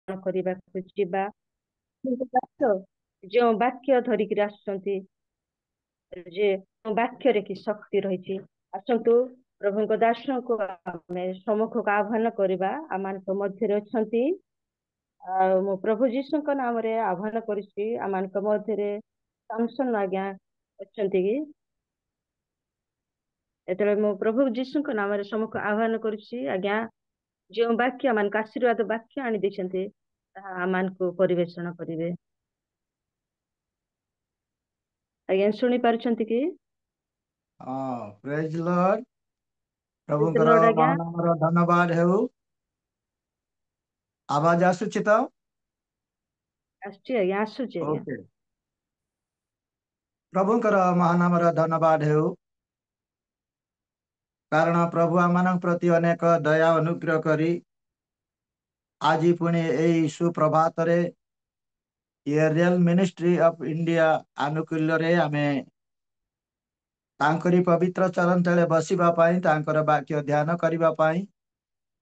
କରିବାକୁ ଯିବା। ଯେଉଁ ବାକ୍ୟ ଧରିକିରି ଆସୁଛନ୍ତି, ଯେ ବାକ୍ୟରେ କି ଶକ୍ତି ରହିଛି। ଆସନ୍ତୁ ପ୍ରଭୁଙ୍କ ଦାସଙ୍କୁ ଆମେ ସମ୍ମୁଖକୁ ଆହ୍ୱାନ କରିବା। ଆମମାନଙ୍କ ମଧ୍ୟରେ ଅଛନ୍ତି, ଆଉ ମୁଁ ପ୍ରଭୁ ଯୀଶୁଙ୍କ ନାମରେ ଆହ୍ୱାନ କରିଛି। ଆମମାନଙ୍କ ମଧ୍ୟରେ ସାମସନ ଆଜ୍ଞା ଅଛନ୍ତି କି? ଯେତେବେଳେ ମୁଁ ପ୍ରଭୁ ଯୀଶୁଙ୍କ ନାମରେ ସମ୍ମୁଖ ଆହ୍ୱାନ କରୁଛି, ଆଜ୍ଞା ଯେଉଁ ବାକ୍ୟ ଆମମାନଙ୍କୁ ଆଶୀର୍ବାଦ ବାକ୍ୟ ଆଣି ଦେଇଛନ୍ତି, ତାହା ଆମମାନଙ୍କୁ ପରିବେଷଣ କରିବେ। ଆଜ୍ଞା ଶୁଣି ପାରୁଛନ୍ତି କି? Praise Lord. Praise the ପ୍ରଭୁଙ୍କର Lord ଆଜ୍ଞା। ମହାନାମର ଧନ୍ୟବାଦ ହେଉ। ଆବାଜ ଆସୁଛି ତ? ଆସୁଛି ଆଜ୍ଞା, ଆସୁଛି ଆଜ୍ଞା। ଓକେ। ପ୍ରଭୁଙ୍କର ମହାନାମର ଧନ୍ୟବାଦ ହେଉ, କାରଣ ପ୍ରଭୁ ଆମମାନଙ୍କ ପ୍ରତି ଅନେକ ଦୟା ଅନୁଗ୍ରହ କରି ଆଜି ପୁଣି ଏହି ସୁପ୍ରଭାତରେ ଏରିଏଲ ମିନିଷ୍ଟ୍ରି ଅଫ ଇଣ୍ଡିଆ ଆନୁକୂଲ୍ୟରେ ଆମେ ତାଙ୍କରି ପବିତ୍ର ଚରଣ ତଳେ ବସିବା ପାଇଁ, ତାଙ୍କର ବାକ୍ୟ ଧ୍ୟାନ କରିବା ପାଇଁ,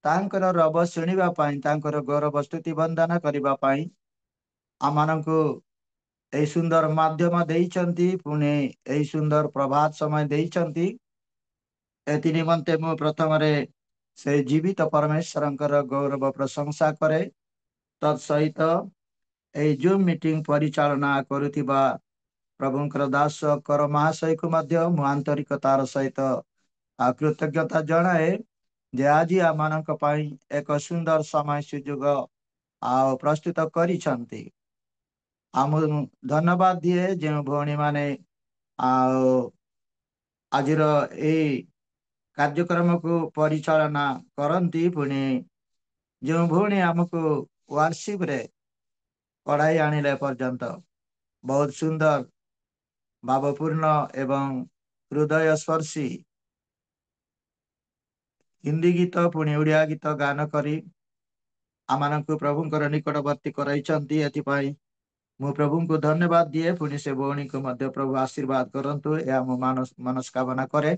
ତାଙ୍କର ରବ ଶୁଣିବା ପାଇଁ, ତାଙ୍କର ଗୌରବ ସ୍ତୁତି ବନ୍ଦନା କରିବା ପାଇଁ ଆମମାନଙ୍କୁ ଏହି ସୁନ୍ଦର ମାଧ୍ୟମ ଦେଇଛନ୍ତି। ପୁଣି ଏହି ସୁନ୍ଦର ପ୍ରଭାତ ସମୟ ଦେଇଛନ୍ତି। ଏଥି ନିମନ୍ତେ ମୁଁ ପ୍ରଥମରେ ସେ ଜୀବିତ ପରମେଶ୍ୱରଙ୍କର ଗୌରବ ପ୍ରଶଂସା କରେ। ତତ୍ ସହିତ ଏହି ଜୁମ୍ ମିଟିଂ ପରିଚାଳନା କରୁଥିବା ପ୍ରଭୁଙ୍କର ଦାସ କର ମହାଶୟକୁ ମଧ୍ୟ ମୁଁ ଆନ୍ତରିକତାର ସହିତ କୃତଜ୍ଞତା ଜଣାଏ, ଯେ ଆଜି ଆମମାନଙ୍କ ପାଇଁ ଏକ ସୁନ୍ଦର ସମୟ ସୁଯୋଗ ଆଉ ପ୍ରସ୍ତୁତ କରିଛନ୍ତି। ଆମ ଧନ୍ୟବାଦ ଦିଏ ଯେଉଁ ଭଉଣୀମାନେ ଆଉ ଆଜିର ଏଇ କାର୍ଯ୍ୟକ୍ରମକୁ ପରିଚାଳନା କରନ୍ତି। ପୁଣି ଯେଉଁ ଭଉଣୀ ଆମକୁ ୱାର୍ସିପରେ ପଢ଼ାଇ ଆଣିଲେ ପର୍ଯ୍ୟନ୍ତ ବହୁତ ସୁନ୍ଦର ଭାବପୂର୍ଣ୍ଣ ଏବଂ ହୃଦୟ ସ୍ପର୍ଶୀ ହିନ୍ଦୀ ଗୀତ ପୁଣି ଓଡ଼ିଆ ଗୀତ ଗାନ କରି ଆମମାନଙ୍କୁ ପ୍ରଭୁଙ୍କର ନିକଟବର୍ତ୍ତୀ କରାଇଛନ୍ତି। ଏଥିପାଇଁ ମୁଁ ପ୍ରଭୁଙ୍କୁ ଧନ୍ୟବାଦ ଦିଏ। ପୁଣି ସେ ଭଉଣୀକୁ ମଧ୍ୟ ପ୍ରଭୁ ଆଶୀର୍ବାଦ କରନ୍ତୁ, ଏହା ମୁଁ ମନସ୍କାମନା କରେ।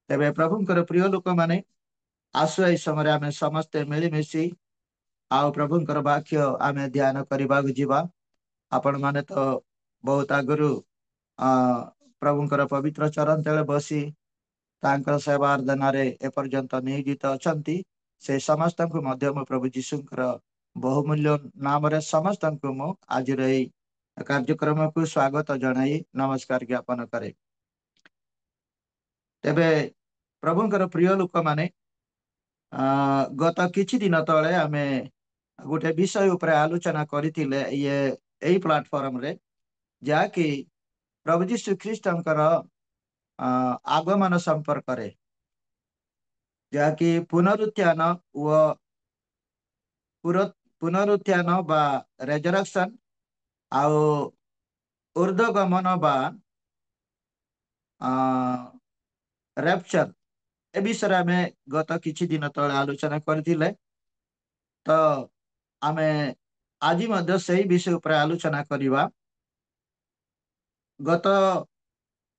ତେବେ ପ୍ରଭୁଙ୍କର ପ୍ରିୟ ଲୋକମାନେ, ଆସୁ ଏହି ସମୟରେ ଆମେ ସମସ୍ତେ ମିଳିମିଶି ଆଉ ପ୍ରଭୁଙ୍କର ବାକ୍ୟ ଆମେ ଧ୍ୟାନ କରିବାକୁ ଯିବା। ଆପଣମାନେ ତ ବହୁତ ଆଗରୁ ପ୍ରଭୁଙ୍କର ପବିତ୍ର ଚରଣ ତଳେ ବସି ତାଙ୍କର ସେବା ଆରାଧନାରେ ଏପର୍ଯ୍ୟନ୍ତ ନିୟୋଜିତ ଅଛନ୍ତି। ସେ ସମସ୍ତଙ୍କୁ ମଧ୍ୟ ମୁଁ ପ୍ରଭୁ ଯୀଶୁଙ୍କର ବହୁମୂଲ୍ୟ ନାମରେ ସମସ୍ତଙ୍କୁ ମୁଁ ଆଜିର ଏହି କାର୍ଯ୍ୟକ୍ରମକୁ ସ୍ୱାଗତ ଜଣାଇ ନମସ୍କାର ଜ୍ଞାପନ କରେ। ତେବେ ପ୍ରଭୁଙ୍କର ପ୍ରିୟ ଲୋକମାନେ, ଗତ କିଛି ଦିନ ତଳେ ଆମେ ଗୋଟେ ବିଷୟ ଉପରେ ଆଲୋଚନା କରିଥିଲେ ଏଇ ପ୍ଲାଟଫର୍ମରେ, ଯାହାକି ପ୍ରଭୁ ଯୀଶୁ ଖ୍ରୀଷ୍ଟଙ୍କର ଆଗମନ ସମ୍ପର୍କରେ, ଯାହାକି ପୁନରୁତ୍ଥାନ ଓ ପୁନରୁତ୍ଥାନ ବା ରେଜରେକ୍ସନ ଆଉ ଉର୍ଦ୍ଧ୍ୱଗମନ ବା ରେପଚର, ଏ ବିଷୟରେ ଆମେ ଗତ କିଛି ଦିନ ତଳେ ଆଲୋଚନା କରିଥିଲେ। ତ ଆମେ ଆଜି ମଧ୍ୟ ସେଇ ବିଷୟ ଉପରେ ଆଲୋଚନା କରିବା। ଗତ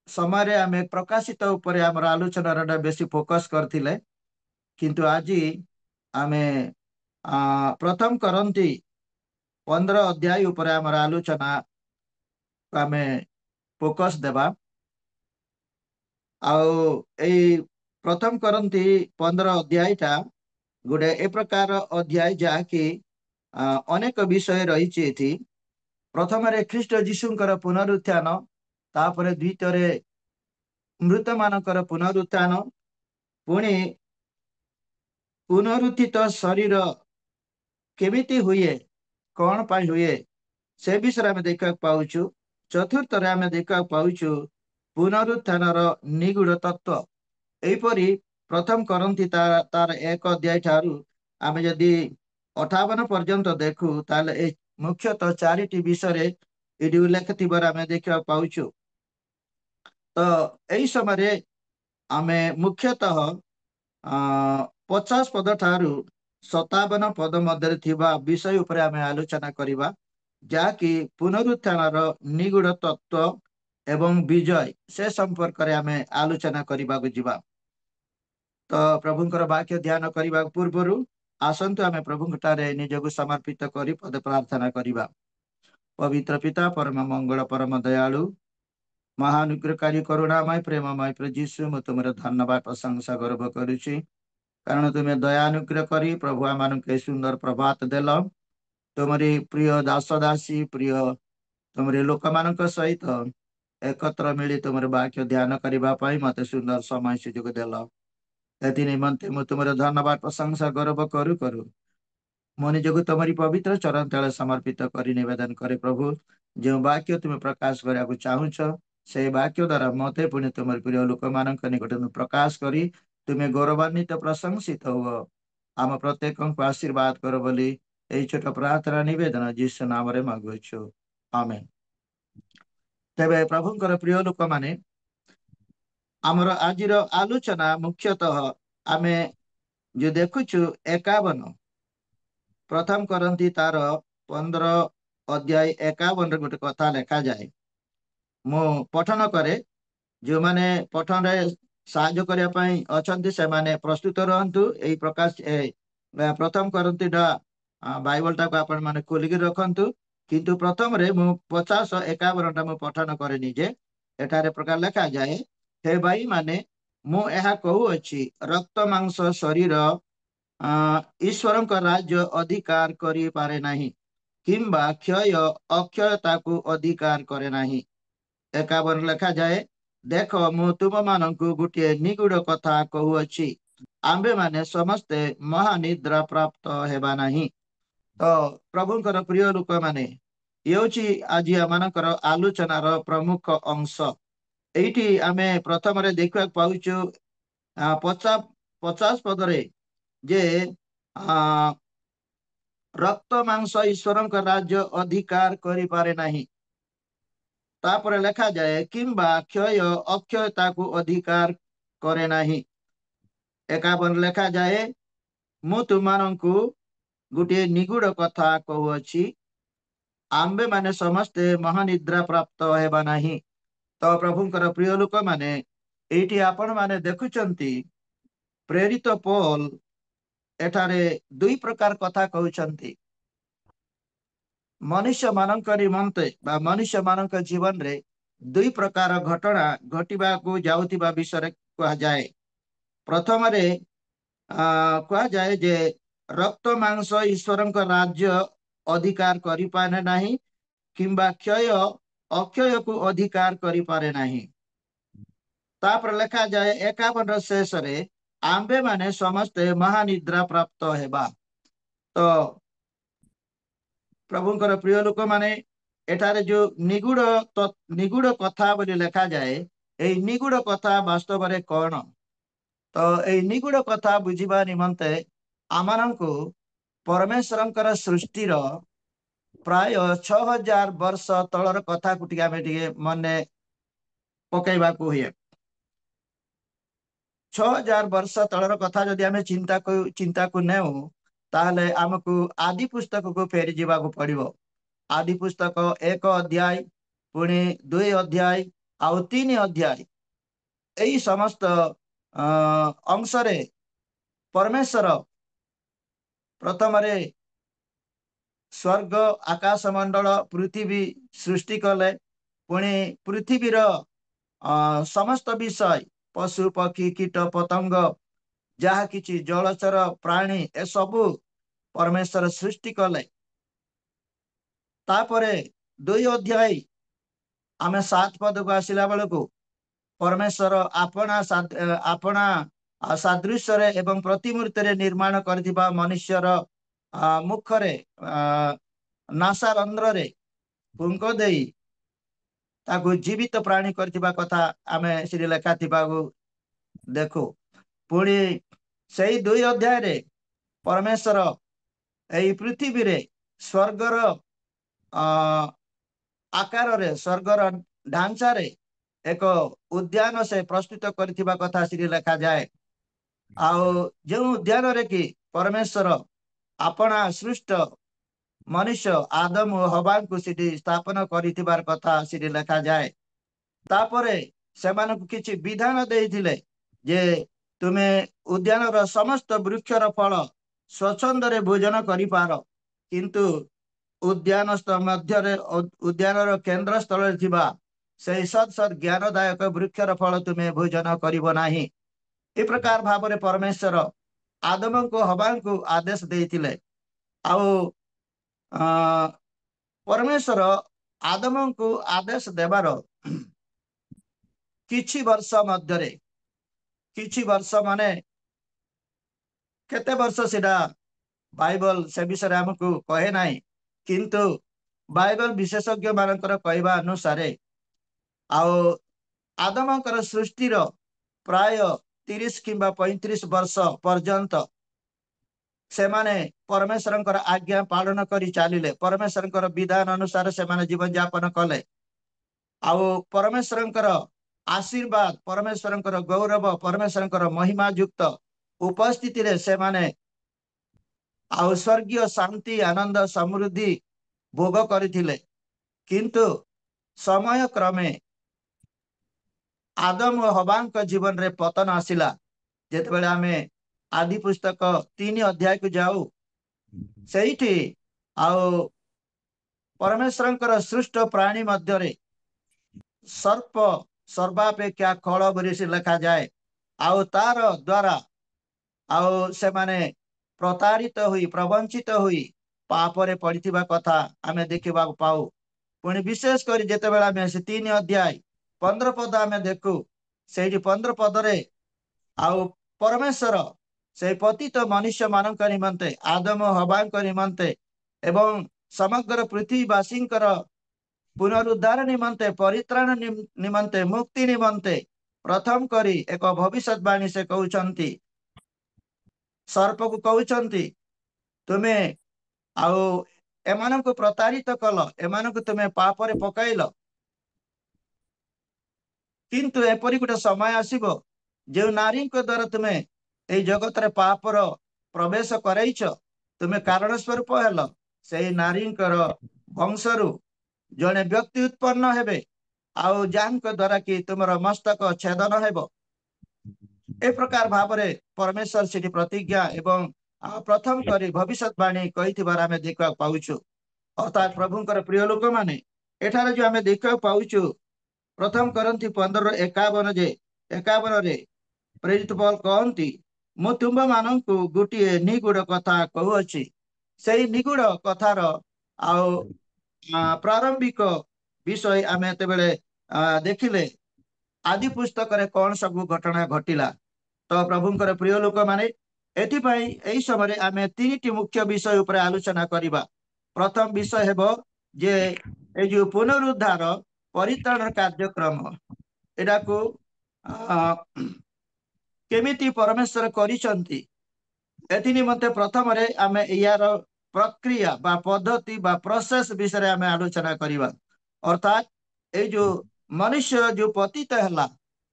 ସମୟରେ ଆମେ ପ୍ରକାଶିତ ଉପରେ ଆମର ଆଲୋଚନାର ବେଶୀ ଫୋକସ କରିଥିଲେ, କିନ୍ତୁ ଆଜି ଆମେ ପ୍ରଥମ କରନ୍ତି 15 ଅଧ୍ୟାୟ ଉପରେ ଆମର ଆଲୋଚନା ଆମେ ଫୋକସ ଦେବା। ଆଉ ଏଇ ପ୍ରଥମ କରନ୍ତି 15 ଅଧ୍ୟାୟଟା ଗୋଟେ ଏ ପ୍ରକାର ଅଧ୍ୟାୟ, ଯାହାକି ଅନେକ ବିଷୟ ରହିଛି ଏଠି। ପ୍ରଥମରେ ଖ୍ରୀଷ୍ଟ ଯୀଶୁଙ୍କର ପୁନରୁତ୍ଥାନ, ତାପରେ ଦ୍ୱିତୀୟରେ ମୃତ ମାନଙ୍କର ପୁନରୁତ୍ଥାନ, ପୁଣି ପୁନରୁତ୍ଥିତ ଶରୀର କେମିତି ହୁଏ, କଣ ପାଇଁ ହୁଏ, ସେ ବିଷୟରେ ଆମେ ଦେଖିବାକୁ ପାଉଛୁ। ଚତୁର୍ଥରେ ଆମେ ଦେଖିବାକୁ ପାଉଛୁ ପୁନରୁତ୍ଥାନର ନିଗୁଡ ତତ୍ଵ। ଏହିପରି ପ୍ରଥମ କରନ୍ତି ତାର 1 ଅଧ୍ୟାୟ ଠାରୁ ଆମେ ଯଦି 58 ପର୍ଯ୍ୟନ୍ତ ଦେଖୁ, ତାହେଲେ এই ମୁଖ୍ୟତଃ 4ଟି ବିଷୟରେ ଏଠି ଉଲ୍ଲେଖ ଥିବାର ଆମେ ଦେଖିବାକୁ ପାଉଛୁ। ତ ଏହି ସମୟରେ ଆମେ ମୁଖ୍ୟତଃ 50 ପଦ ଠାରୁ 57 ପଦ ମଧ୍ୟରେ ଥିବା ବିଷୟ ଉପରେ ଆମେ ଆଲୋଚନା କରିବା, ଯାହାକି ପୁନରୁତ୍ଥାନର ନିଗୁଡ ତତ୍ଵ ଏବଂ ବିଜୟ, ସେ ସମ୍ପର୍କରେ ଆମେ ଆଲୋଚନା କରିବାକୁ ଯିବା। ତ ପ୍ରଭୁଙ୍କର ବାକ୍ୟ ଧ୍ୟାନ କରିବା ପୂର୍ବରୁ आसन्तु आमे प्रभुଙ୍କଠାରେ ନିଜକୁ समर्पित କରି ପଦେ ପ୍ରାର୍ଥନା କରିବା। पवित्र पिता परम मंगल परम दयालु महानुग्रहकारी करुणामय प्रेममय प्रभु यीशु म तुमर धन्यवाद प्रशंसा गर्व करुछि कारण तुम्हें दयानुग्रह करी प्रभु आमके सुंदर प्रभात देल तुमरी प्रिय दास दासी प्रिय तुमरी लोक मान सहित एकत्र मिली तुम वाक्य ध्यान करने मत सुंदर समय सुजोग देल एथि निमंते मु तुम धन्यवाद प्रशंसा गर्व करू करू मो निजक तुमरी पवित्र चरण तले समर्पित कर निवेदन करे प्रभु जो वाक्य तुम्हें प्रकाश करने चाहूच से वाक्य द्वारा मत पुणी तुम प्रिय लोक मान निकट प्रकाश करी तुम्हें गौरवान्वित प्रशंसित हो आम प्रत्येक को आशीर्वाद कर बोली यही छोट प्रार्थना निवेदन जीसु नाम मागुछु आमेन। तेबे प्रभुंकर प्रिय लोक माने आमर आजिर आलोचना मुख्यतः आमे जो देखुछु 51 प्रथम करंती तार 15 अध्याय 51 गोटे कथा लेखा जाए मु पठन करे जो माने पठन रे साहाय्य करने अच्छा से माने प्रस्तुत रहंतु यही प्रकाश प्रथम करंती डा बाइबल टाक आपण माने खोलिक रखंतु किंतु प्रथम रे मु 50 51 टा मु पठन करे निजे एठारे प्रकार लेखा जाए हे भाई माने मु एहा कहू अछि रक्त मांस शरीर ईश्वर राज्य अधिकार करि पारे नाही किंबा क्षय अक्षयता को अधिकार करे नाही 51 लेखा जाए देख मु तुम मानकु गोटे निगूढ़ कथा कहूअछि आंबे माने समस्ते महानिद्रा प्राप्त हेबा नाही। तो प्रभुंकर प्रिय लोक माने ये आज आमनकर आलोचनार प्रमुख अंश एठी आमे प्रथम रे देखा पाउछु 50 पदरे जे रक्त मांस ईश्वर राज्य अधिकार करि पारे नाही तापर लेखा जाए किंबा क्षय अक्षयता को अधिकार करे नाही 51 लेखा जाए मु तुमको गोटे निगूढ़ कथा कहूअछि आंबे माने समस्ते महानिद्रा प्राप्त हेबा नाही। तो प्रभुंकर प्रिय लोक माने एठी आपण माने देखुचंती प्रेरित पौल एठारे दुई प्रकार कथा कहउचंती मनुष्य मानक निमंते बा मनुष्य मानक जीवन रे दुई प्रकार घटना घटिबा को जाउतिबा विषय कहा जाए। प्रथम रे कहा जाए जे रक्त मांस ईश्वर राज्य अधिकार करि पारे नाही किंबा क्षय अक्षय को अधिकार करि पारे नाही तापर लेखा जाए 51 शेष रे आंबे माने समस्ते महानिद्रा प्राप्त हेबा। तो प्रभुंकर प्रिय लोक माने एठारे जो निगूढ़ कथा बोली लेखा जाए ए निगूढ़ कथा वास्तव रे कौन तो ए निगूढ़ कथा बुझिबा निमंते आमनकु परमेश्वरंकर सृष्टिर प्राय 6000 वर्ष तलर कथा को टिके मने पकेबा को हुए 6000 वर्ष तलर कथा जदि आमे चिंता को नेउ ताहले आमको आदि पुस्तक को फेरी जीवा को पड़िबो आदि पुस्तक 1 अध्याय पुणी 2 अध्याय आउ 3 अध्याय यही समस्त अंश रे परमेश्वर प्रथम रे स्वर्ग आकाश मंडल पृथ्वी सृष्टि कले पुणी पृथ्वीर समस्त विषय पशु पक्षी कीट पतंग जहा किछि जलचर प्राणी ए सबु परमेश्वर सृष्टि कले तापरे 2 अध्याय आमे 7 पद को आसिला बेलको परमेश्वर आपना सादृश्य एवं प्रतिमूर्ति रे निर्माण करथिबा मनुष्यर मुखरे नासा रंध्र रे पुंक देई ताकू जीवित प्राणी करथिबा कथा आमे सिरि लेखा थिबा देखो पुणी सही 2 अध्याय रे परमेश्वर एई पृथ्वी रे स्वर्गर आकार रे स्वर्गर ढांचा रे एक उद्यान से प्रस्तुत करथिबा कथा सिरि लेखा जाए आउ जो उद्यान रे कि परमेश्वर अपना सृष्ट मनुष्य आदम और हवा को सिटी स्थापन करिथिबार कथा सिरि लेखा जाए तापरे सेमानकु किछि विधान देइथिले जे तुमे उद्यान रो समस्त वृक्षर फल स्वच्छंदरे भोजन करिपार, किंतु उद्यानस्थ मध्य उद्यानर केन्द्र स्थल से सत् सत् ज्ञानदायक वृक्षर फल तुम्हें भोजन करिब नाही। ए प्रकार भाव में परमेश्वर आदम को हवा को आदेश देते। आउ परमेश्वर आदम को आदेश देवार किछि वर्ष मध्य किछि वर्ष माने केते वर्ष सेटा बाइबल से विषय हमको कहे नाही, किंतु बाइबल विशेषज्ञ मानकर कहवा अनुसार आउ आदमकर सृष्टिर प्राय 30 किंबा 35 वर्ष पर्यंत से माने परमेश्वर आज्ञा पालन करी चलिले, परमेश्वर विधान अनुसार से माने जीवन यापन कले। आउ परमेश्वर आशीर्वाद, परमेश्वर गौरव, परमेश्वर महिमा युक्त उपस्थिति रे से माने आउ स्वर्गीय शांति आनंद समृद्धि भोग करथिले। किंतु समय क्रमे आदम और हवांक जीवन रे पतन आसिला। जेतेबेले आमे आदि पुस्तक 3 अध्याय को जाऊ, सेठी आउ परमेश्वरंकर सृष्ट प्राणी मध्य सर्प सर्वापेक्षा खल बोली से लिखा जाए। आउ तार द्वारा आउ से माने प्रतारित हुई, प्रवंचित हुई पापरे पड़िथिबा कथा आमे देखिबा पाऊ। पुणी विशेष कर जेतेबेले आमे से 3 अध्याय 15 पद आमे देखू, सेठी 15 पदरे आउ परमेश्वर से पतित मनुष्य मानक निमंते, आदम हवांक निमंते एवं समग्र पृथ्वीवासी पुनरुद्धार निमंते, परित्राण निमंते, मुक्ति निमंते प्रथम करी एक भविष्यवाणी से कहउचंती, सर्प को कहउचंती तुम्हें आउ एमान को प्रतारित कल, एमान को तुम्हें पापरे पकाइल, किंतु एपरी गोटे समय आसीबो जो नारी द्वारा तुम्हें ए जगत रे पापर प्रवेश करैछ, तुम्हें कारण स्वरूप हेल, से नारी वंशरु जने व्यक्ति उत्पन्न हेबे, आउ जान द्वारा कि तुमर मस्तक छेदन हेबो। ए प्रकार भाव में परमेश्वर से प्रतिज्ञा एवं प्रथम करी भविष्यवाणी कहिथिबार आमे देखा पाउछु। अर्थात प्रभुंकर प्रिय लोक माने एठारे जो आमे देखा पाउछु, प्रथम करंती 15:51 जे 51 रे प्रेरित पौल कहती, मु तुम मानक गोटे निगूढ़ कथा कहूची, से निगूढ़ कथार आउ प्रारंभिक विषय आमे एतेबेले देखिले आदि पुस्तक रे कौन सब घटना घटिला। तो प्रभुंकर प्रिय लोक माने एथिपाई एई समय आमे 3टी मुख्य विषय ऊपर आलोचना करिबा। प्रथम विषय हेबो जे ए जो पुनरुद्धार परित्राण कार्यक्रम, एडा को केमिति परमेश्वर करिसंती, एथि निमंते प्रथम रे आमे यार प्रक्रिया बा पद्धति बा प्रोसेस विषय आमे आलोचना करिबा। अर्थात ए जो मनुष्य जो पतित हला,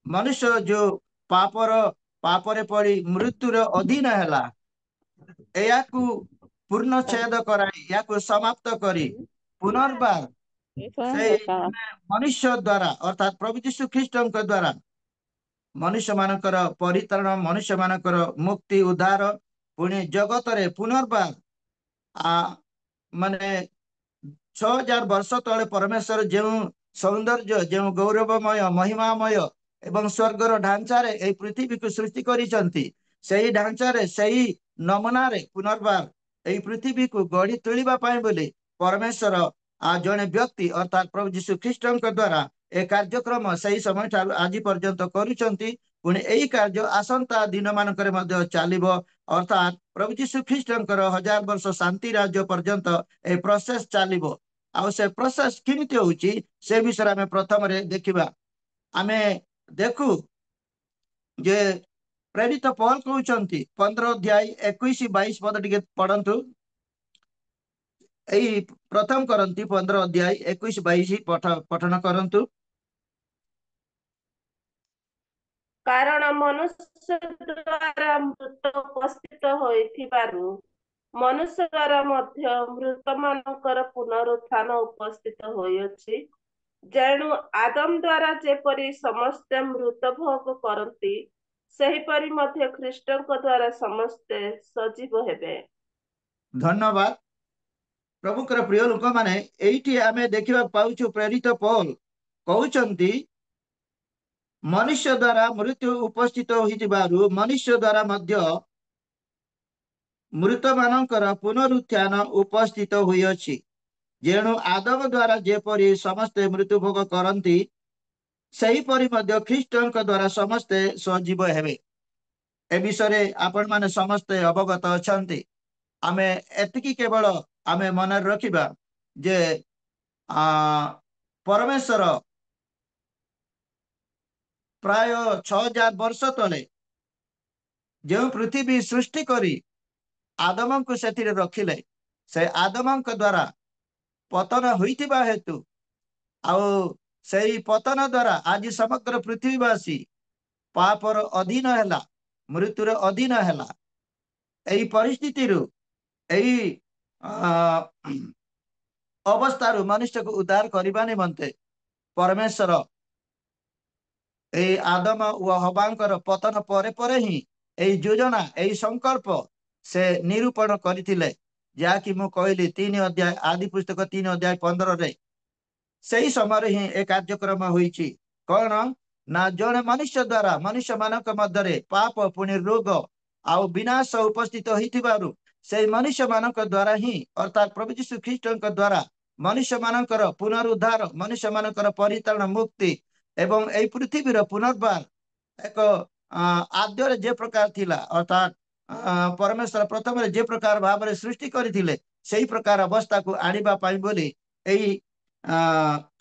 मनुष्य जो पापरे पड़ी मृत्युर अधीन हला, याकू पूर्ण छेद कराई, याकू समाप्त करी पुनर्बार से मनुष्य द्वारा अर्थात प्रभु यीशु ख्रीष्ट द्वारा मनुष्य मानकर परित्राण, मनुष्य मानकर मुक्ति उद्धार, पुणी जगत रे पुनर्बार माने 6000 वर्ष तले परमेश्वर जो सौंदर्य, जो गौरवमय महिमामय एवं स्वर्गर ढांचारे ए पृथ्वी को सृष्टि करिसंती, सेही ढांचारे सेही नमूनारे पुनर्बार ए पृथ्वी को गढ़ी तुलिबा पाए बोली परमेश्वर जने व्यक्ति अर्थात प्रभु यीशु ख्रीष्ट द्वारा ए कार्यक्रम सही समय आज पर्यंत करुचंती। पुणी एही कार्य आसंता दिन मानकरे मध्य चालिबो, अर्थात प्रभु यीशु ख्रीष्ट 1000 वर्ष शांति राज्य पर्यंत ए प्रोसेस चालिबो। आउ से प्रोसेस किमिति होउची से विषय आमे प्रथम रे देखिबा। आमे देखू जे प्रेरित पौल कहउचंती 15 अध्याय 21-22 पद टिके पढ़ंतु। एई प्रथम करंती 15 अध्याय 21-22 पठन करंतु। कारण मनुष्य द्वारा मृत उपस्थित होइथिबारु मनुष्य द्वारा मध्य मृत मानकर पुनरुत्थान उपस्थित होइअछि। जेणु आदम द्वारा जेपरि समस्त मृत भोग करती, ସେହିପରି ମଧ୍ୟ ଖ୍ରୀଷ୍ଟଙ୍କ ଦ୍ୱାରା ସମସ୍ତେ ସଜୀବ ହେବେ। ଧନ୍ୟବାଦ। ପ୍ରଭୁଙ୍କର ପ୍ରିୟ ଲୋକମାନେ, ଏଇଠି ଆମେ ଦେଖିବାକୁ ପାଉଛୁ ପ୍ରେରିତ ପୌଲ କହୁଛନ୍ତି ମନୁଷ୍ୟ ଦ୍ୱାରା ମୃତ୍ୟୁ ଉପସ୍ଥିତ ହୋଇଥିବାରୁ ମନୁଷ୍ୟ ଦ୍ୱାରା ମଧ୍ୟ ମୃତମାନଙ୍କର ପୁନରୁତ୍ଥାନ ଉପସ୍ଥିତ ହୋଇଅଛି। ଯେଣୁ ଆଦମ ଦ୍ୱାରା ଯେପରି ସମସ୍ତେ ମୃତ୍ୟୁଭୋଗ କରନ୍ତି, ସେହିପରି ମଧ୍ୟ ଖ୍ରୀଷ୍ଟଙ୍କ ଦ୍ୱାରା ସମସ୍ତେ ସଜୀବ ହେବେ। ଏ ବିଷୟରେ ଆପଣମାନେ ସମସ୍ତେ ଅବଗତ ଅଛନ୍ତି। ଆମେ ଏତିକି କେବଳ ଆମେ ମନରେ ରଖିବା ଯେ ପରମେଶ୍ୱର ପ୍ରାୟ 6000 ବର୍ଷ ତଳେ ଯେଉଁ ପୃଥିବୀ ସୃଷ୍ଟି କରି ଆଦମଙ୍କୁ ସେଥିରେ ରଖିଲେ, ସେ ଆଦମଙ୍କ ଦ୍ୱାରା ପତନ ହୋଇଥିବା ହେତୁ ଆଉ ସେହି ପତନ ଦ୍ୱାରା ଆଜି ସମଗ୍ର ପୃଥିବୀବାସୀ ପାପର ଅଧୀନ ହେଲା, ମୃତ୍ୟୁର ଅଧୀନ ହେଲା। ଏହି ପରିସ୍ଥିତିରୁ ଏହି ଅବସ୍ଥାରୁ ମନୁଷ୍ୟକୁ ଉଦ୍ଧାର କରିବା ନିମନ୍ତେ ପରମେଶ୍ୱର ଏହି ଆଦମ ଓ ହବାଙ୍କର ପତନ ପରେ ପରେ ହିଁ ଏହି ଯୋଜନା, ଏହି ସଂକଳ୍ପ ସେ ନିରୂପଣ କରିଥିଲେ, ଯାହାକି ମୁଁ କହିଲି 3 ଅଧ୍ୟାୟ ଆଦି ପୁସ୍ତକ 3 ଅଧ୍ୟାୟ 15ରେ। ସେହି ସମୟରେ ହିଁ ଏ କାର୍ଯ୍ୟକ୍ରମ ହୋଇଛି। କଣ ନା ଜଣେ ମନୁଷ୍ୟ ଦ୍ୱାରା ମନୁଷ୍ୟମାନଙ୍କ ମଧ୍ୟରେ ପାପ ପୁଣି ରୋଗ ଆଉ ବିନାଶ ଉପସ୍ଥିତ ହୋଇଥିବାରୁ ସେହି ମନୁଷ୍ୟମାନଙ୍କ ଦ୍ୱାରା ହିଁ, ଅର୍ଥାତ୍ ପ୍ରଭୁ ଯୀଶୁ ଖ୍ରୀଷ୍ଟଙ୍କ ଦ୍ୱାରା ମନୁଷ୍ୟମାନଙ୍କର ପୁନରୁଦ୍ଧାର, ମନୁଷ୍ୟମାନଙ୍କର ପରିତ୍ରାଣ, ମୁକ୍ତି ଏବଂ ଏହି ପୃଥିବୀର ପୁନର୍ବାର ଏକ ଆଦ୍ୟରେ ଯେ ପ୍ରକାର ଥିଲା, ଅର୍ଥାତ୍ ପରମେଶ୍ୱର ପ୍ରଥମରେ ଯେ ପ୍ରକାର ଭାବରେ ସୃଷ୍ଟି କରିଥିଲେ ସେହି ପ୍ରକାର ଅବସ୍ଥାକୁ ଆଣିବା ପାଇଁ ବୋଲି ଏହି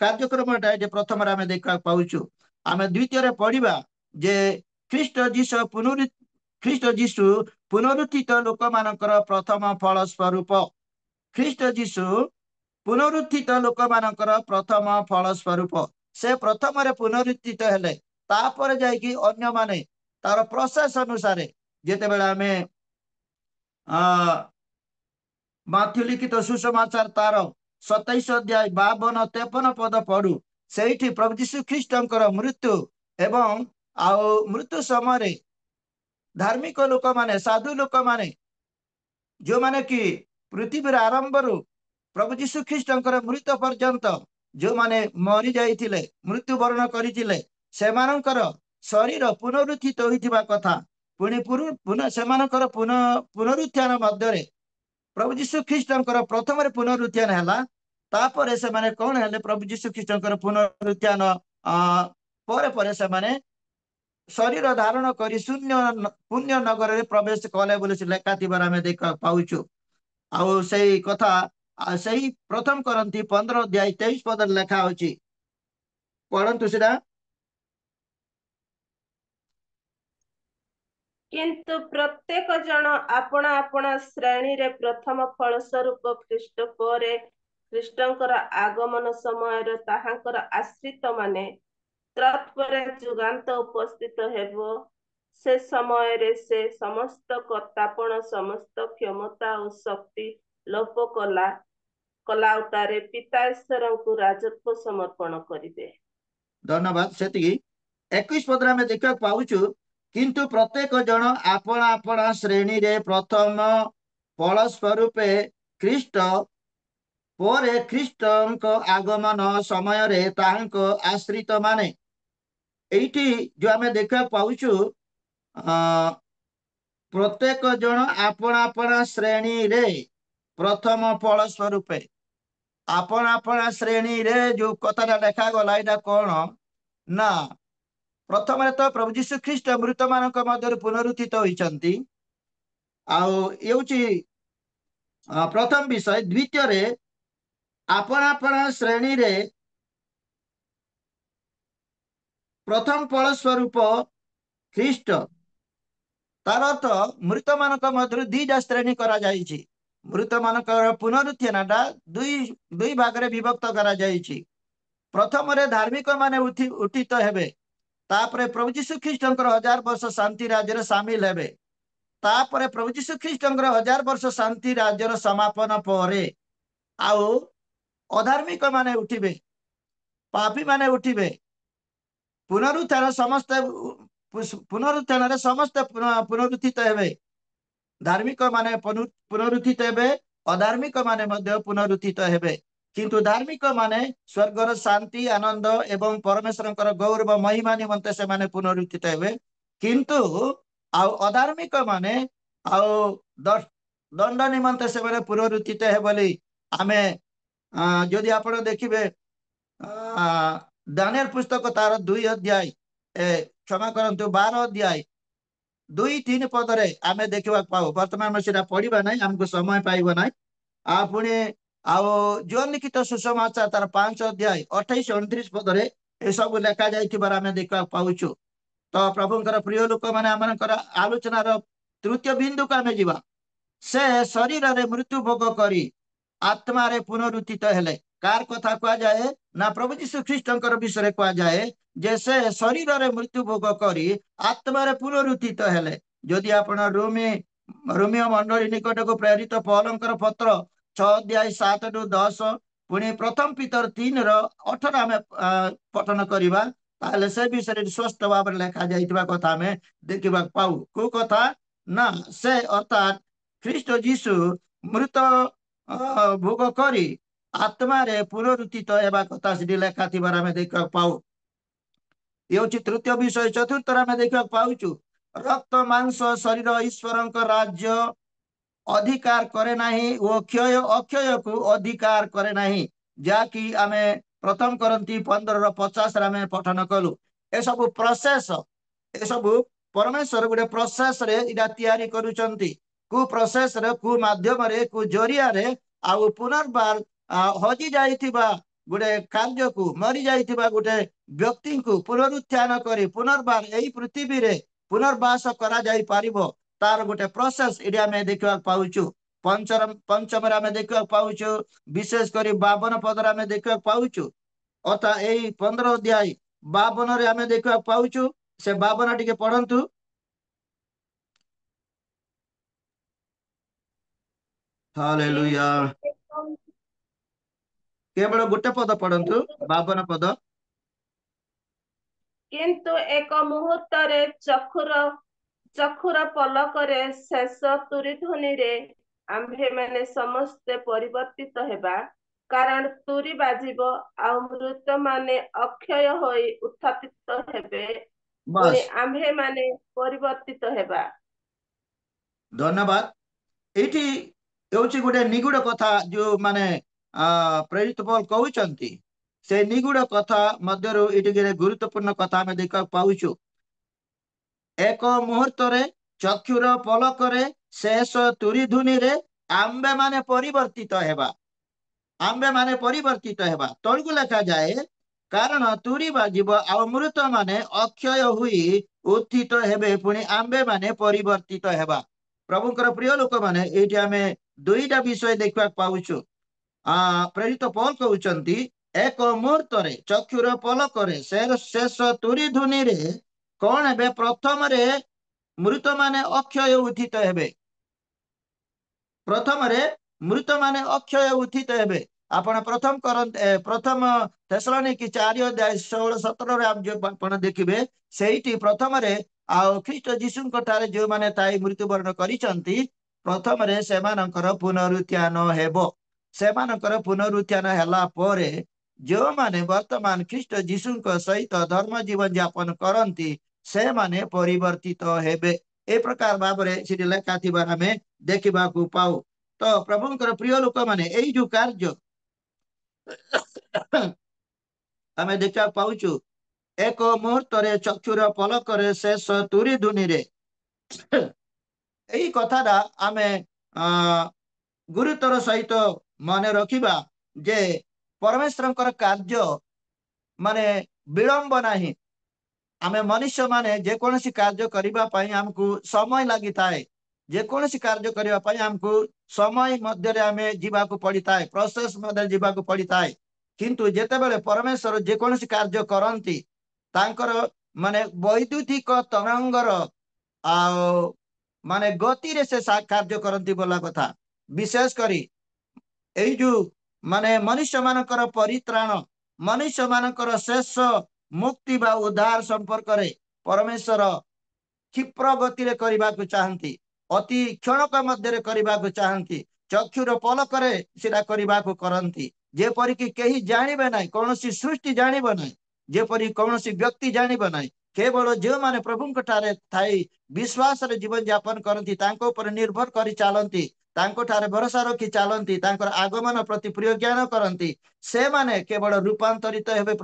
କାର୍ଯ୍ୟକ୍ରମଟା ଯେ ପ୍ରଥମରେ ଆମେ ଦେଖିବାକୁ ପାଉଛୁ। ଆମେ ଦ୍ୱିତୀୟରେ ପଢିବା ଯେ ଖ୍ରୀଷ୍ଟ ଯୀଶୁ ପୁନରୁତ୍ଥିତ ଲୋକମାନଙ୍କର ପ୍ରଥମ ଫଳ ସ୍ୱରୂପ। ଖ୍ରୀଷ୍ଟ ଯୀଶୁ ପୁନରୁତ୍ଥିତ ଲୋକମାନଙ୍କର ପ୍ରଥମ ଫଳ ସ୍ୱରୂପ। ସେ ପ୍ରଥମରେ ପୁନରୁତ୍ଥିତ ହେଲେ, ତାପରେ ଯାଇକି ଅନ୍ୟମାନେ ତାର ପ୍ରୋସେସ ଅନୁସାରେ, ଯେତେବେଳେ ଆମେ ମାଥ୍ୟୁ ଲିଖିତ ସୁସମାଚାର ତାର 27 ଅଧ୍ୟାୟ 52-53 ପଦ ପଢୁ, ସେଇଠି ପ୍ରଭୁ ଯୀଶୁ ଖ୍ରୀଷ୍ଟଙ୍କର ମୃତ୍ୟୁ ଏବଂ ଆଉ ମୃତ୍ୟୁ ସମୟରେ ଧାର୍ମିକ ଲୋକମାନେ, ସାଧୁ ଲୋକମାନେ, ଯେଉଁମାନେ କି ପୃଥିବୀର ଆରମ୍ଭରୁ ପ୍ରଭୁ ଯୀଶୁ ଖ୍ରୀଷ୍ଟଙ୍କର ମୃତ୍ୟୁ ପର୍ଯ୍ୟନ୍ତ ଯେଉଁମାନେ ମରି ଯାଇଥିଲେ, ମୃତ୍ୟୁବରଣ କରିଥିଲେ, ସେମାନଙ୍କର ଶରୀର ପୁନରୁତ୍ଥିତ ହୋଇଥିବା କଥା, ପୁଣି ସେମାନଙ୍କର ପୁନରୁତ୍ଥାନ ମଧ୍ୟରେ ପ୍ରଭୁ ଯୀଶୁ ଖ୍ରୀଷ୍ଟଙ୍କର ପ୍ରଥମରେ ପୁନରୁତ୍ଥାନ ହେଲା। ତାପରେ ସେମାନେ କଣ ହେଲେ, ପ୍ରଭୁ ଯୀଶୁ ଖ୍ରୀଷ୍ଟଙ୍କର ପୁନରୁତ୍ଥାନ ପରେ ପରେ ସେମାନେ ଶରୀର ଧାରଣ କରି ପୁଣ୍ୟ ନଗରରେ ପ୍ରବେଶ କଲେ ବୋଲି ସେ ଲେଖା ଥିବାର ଆମେ ଦେଖିବାକୁ ପାଉଛୁ। ଆଉ ସେଇ କଥା ସେହି ପ୍ରଥମ କରନ୍ତି 15 ଅଧ୍ୟାୟ 23 ପଦରେ ଲେଖା ଅଛି। ପଢନ୍ତୁ ସେଟା। କିନ୍ତୁ ପ୍ରତ୍ୟେକ ଜଣ ଆପଣା ଆପଣା ଶ୍ରେଣୀରେ ପ୍ରଥମ ଫଳ ସ୍ୱରୂପ ଖ୍ରୀଷ୍ଟ, ପରେ ଖ୍ରୀଷ୍ଟଙ୍କର ଆଗମନ ସମୟରେ ତାହାଙ୍କର ଆଶ୍ରିତ ମାନେ, ତତ୍ପରେ ଯୁଗାନ୍ତ ଉପସ୍ଥିତ ହେବ। ସେ ସମୟରେ ସେ ସମସ୍ତ କର୍ତ୍ତାପଣ, ସମସ୍ତ କ୍ଷମତା ଓ ଶକ୍ତି ଲୋପ କଲାଉଟାରେ ପିତା ଈଶ୍ୱରଙ୍କୁ ରାଜତ୍ୱ ସମର୍ପଣ କରିବେ। ଧନ୍ୟବାଦ। ସେତିକି 21 ପଦରେ ଆମେ ଦେଖିବାକୁ ପାଉଛୁ, କିନ୍ତୁ ପ୍ରତ୍ୟେକ ଜଣ ଆପଣା ଆପଣା ଶ୍ରେଣୀରେ ପ୍ରଥମ ଫଳ ସ୍ୱରୂପେ ଖ୍ରୀଷ୍ଟ, ପରେ ଖ୍ରୀଷ୍ଟଙ୍କ ଆଗମନ ସମୟରେ ତାହାଙ୍କ ଆଶ୍ରିତ ମାନେ। ଏଇଠି ଯୋଉ ଆମେ ଦେଖିବାକୁ ପାଉଛୁ, ପ୍ରତ୍ୟେକ ଜଣ ଆପଣା ଆପଣା ଶ୍ରେଣୀରେ ପ୍ରଥମ ଫଳ ସ୍ୱରୂପେ। ଆପଣା ଆପଣା ଶ୍ରେଣୀରେ ଯୋଉ କଥାଟା ଲେଖାଗଲା, ଏଇଟା କଣ ନା ପ୍ରଥମରେ ତ ପ୍ରଭୁ ଯୀଶୁ ଖ୍ରୀଷ୍ଟ ମୃତମାନଙ୍କ ମଧ୍ୟରୁ ପୁନରୁତ୍ଥିତ ହୋଇଛନ୍ତି, ଆଉ ହେଉଛି ପ୍ରଥମ ବିଷୟ। ଦ୍ୱିତୀୟରେ ଆପଣା ଆପଣା ଶ୍ରେଣୀରେ ପ୍ରଥମ ଫଳ ସ୍ୱରୂପ ଖ୍ରୀଷ୍ଟ। ତାର ଅର୍ଥ ମୃତମାନଙ୍କ ମଧ୍ୟରୁ 2ଟା ଶ୍ରେଣୀ କରାଯାଇଛି। ମୃତମାନଙ୍କର ପୁନରୁତ୍ଥାନଟା ଦୁଇ ଭାଗରେ ବିଭକ୍ତ କରାଯାଇଛି। ପ୍ରଥମରେ ଧାର୍ମିକ ମାନେ ଉତ୍ଥିତ ହେବେ, ତାପରେ ପ୍ରଭୁ ଯୀଶୁ ଖ୍ରୀଷ୍ଟଙ୍କର 1000 ବର୍ଷ ଶାନ୍ତି ରାଜ୍ୟରେ ସାମିଲ ହେବେ। ତାପରେ ପ୍ରଭୁ ଯୀଶୁ ଖ୍ରୀଷ୍ଟଙ୍କର 1000 ବର୍ଷ ଶାନ୍ତି ରାଜ୍ୟର ସମାପନ ପରେ ଆଉ ଅଧାର୍ମିକ ମାନେ ଉଠିବେ, ପାପୀ ମାନେ ଉଠିବେ। ପୁନରୁତ୍ଥାନ ସମସ୍ତେ पुनरुत्थान समस्त पुनरुत्थित हेबे धार्मिक माने पुनरुत्थित हेबे अधार्मिक माने मध्य पुनरुत्थित हेबे किंतु धार्मिक माने स्वर्गर शांति आनंद एवं परमेश्वर गौरव महिमा निमंते से माने पुनरुत्थित हेबे किंतु अधार्मिक माने दंड निमंते से माने पुनरुत्थित हे बोली आमे जदि आपण देखिबे दानियल पुस्तक तार 2 अध्याय क्षमा करंतु 12 अध्याय 2-3 पदरे आमे देखिबा पाऊ वर्तमान सेटा पढ़िबा नै हमको समय पाइबा नै पुणी जोन लिखित सुसमाचार तार 5 अध्याय 28-29 पदरे ए सब लेखा जाइथिबार आमे देखा पाउछु तो प्रभुंकर प्रिय लोक माने आमनकर आलोचनार तृतीय बिंदु को आमे जीवा से शरीर रे मृत्यु भोग करी आत्मा रे पुनरुत्थित हेले कार कथा कहा जाए ना प्रभु यीशु ख्रीष्टंकर विषय कहा जाए जे से शरीर रे मृत्यु भोग करी आत्मा रे पुनरुत्थित हेले जदि आपण रोमियो मंडली निकट को प्रेरित पौलंकर पत्र 6 अध्याय 7-10 पुणी प्रथम पीतर 3:18 आमे पठन करिबा ताले से विषय स्पष्ट भाव लेखा जाइतिबा कथा आमे देखिबा पाऊ को कथा ना से अर्थात ख्रीष्ट यीशु मृत भोग करी आत्मा रे पुनरुत्थित हेबा कथा से लेखा थिबार आमे देखा पाऊ ये तृतीय विषय चतुर्थ आमे देखा पाउछु रक्त मांस शरीर ईश्वरक राज्य अधिकार करे नाही वो क्षय अक्षय को अधिकार करे नाही जाकि आमे प्रथम करंती 15:50 आमे पठन कलु ए सब प्रोसेस ए सब परमेश्वर गुडे प्रोसेस रे इडा तयारी करूचंती कु प्रोसेस रे कु माध्यम रे कु जरिया रे आउ पुनर्बार हजी जाइथिबा गुडे कार्य को मरी जाइथिबा गुडे व्यक्ति को पुनरुत्थान करी पुनर्बार एई पृथ्वी रे पुनर्वास करा जाई पारिबो तार गोटे प्रोसेस इडी आमे देखा पाउछु पंचम आमे देखा पाउछु विशेष करी 52 पदर आमे देखा पाउछु अथा एई 15 अध्याय 52 रे आमे देखा पाउछु से 52 टिके पढंतु हालेलुया केवल गोटे पद पढंतु 52 पद किंतु एक मुहूर्त रे चक्षुर पलकरे शेष तुरी ध्वनि रे आम्भे माने समस्ते परिवर्तित हेबा कारण तुरी बाजिब आ मृत माने अक्षय होई उत्थापित हेबे पुणी बस आम्भे माने परिवर्तित हेबा धन्यवाद एठी हेउची गोटे निगुड़ कथा जो माने प्रेरित पौल कहउचंती से निगुड़ कथा मध्यरु एठी गुरुत्वपूर्ण कथा आमे देखा पाउछु एक मुहूर्त रे चक्षुर पलकरे शेष तुरी धुनी रे आम्बे माने परिवर्तित हेबा आम्बे माने परिवर्तित हेबा तळकु लेखा जाए कारण तुरी बाजिब आ मृत माने अक्षय हुई उत्थित हेबे पुणी आम्बे माने परिवर्तित हेबा प्रभुंकर प्रिय लोक माने एठी आमे दुईटा विषय देखा पाउछु प्रेरित पौल कहउचंती एक मुहूर्त रे चक्षुर पलकरे शेष तुरी धुनी रे कौन हेबे प्रथम रे मृत माने अक्षय उत्थित हेबे प्रथम रे मृत माने अक्षय उत्थित हेबे आपण प्रथम थेसलोनिकी 4 अध्याय 16-17 रे आप जो आपण देखिबे सेहिटी प्रथम रे ख्रीष्ट जीशुंक ठारे जो माने ताई मृत्युवरण करिसंती प्रथम रे सेमानकर पुनरुत्थान हेबो सेमानकर पुनरुत्थान हला परे जो माने वर्तमान ख्रीष्ट जीशुंक सहित धर्म जीवन यापन करंती से माने परिवर्तित हेबे ए प्रकार भाबरे सिटी लेखा थिबार हमें देखिबा को पाऊ तो प्रभुंकर प्रिय लोक माने एई जो कार्य हमें देखा पाउछु एक मुहूर्त रे चक्षुर पलक रे शेष तुरी धुनी रे एई कथाटा आमे गुरुतर सहित मन रखिबा जे परमेश्वरंकर कार्य माने विलंब नाही आमे मनुष्य माने जे कोनोसी कार्य करिबा पई हमकु समय लागि थाए जे कोनोसी कार्य करिबा पई हमकु समय मध्य रे आमे जीवा को पड़ी थाए प्रोसेस मध्य जीवा को पड़ी थाए किंतु जेते बेले परमेश्वर जे कोनोसी कार्य करंती तांकर माने वैद्युतिक तरंगर आ माने गति रे से कार्य करंती बोला कथा विशेष करी एई जो माने मनुष्य मानकर परित्राण मनुष्य मानकर शेष मुक्ति बा उद्धार संपर्क रे परमेश्वर क्षिप्र गति रे करबाकू चाहंती, अति क्षणक मध्य करबाकू चाहंती, चक्षुर पलकरे सेटा करबाकू करंती, जेपरिक केही जानिबे नाही, कौनसी सृष्टि जानिबे नाही, जेपरि कौनसी व्यक्ति जानिबे नाही, केवल जो माने प्रभुंक ठारे थाई विश्वास रे जीवन यापन करंती, तांको पर निर्भर करी चालंती, तांको ठारे भरोसा रखी चालंती, तांकर आगमन प्रति प्रिय ज्ञान करंती, से माने केवल रूपांतरित हेबे।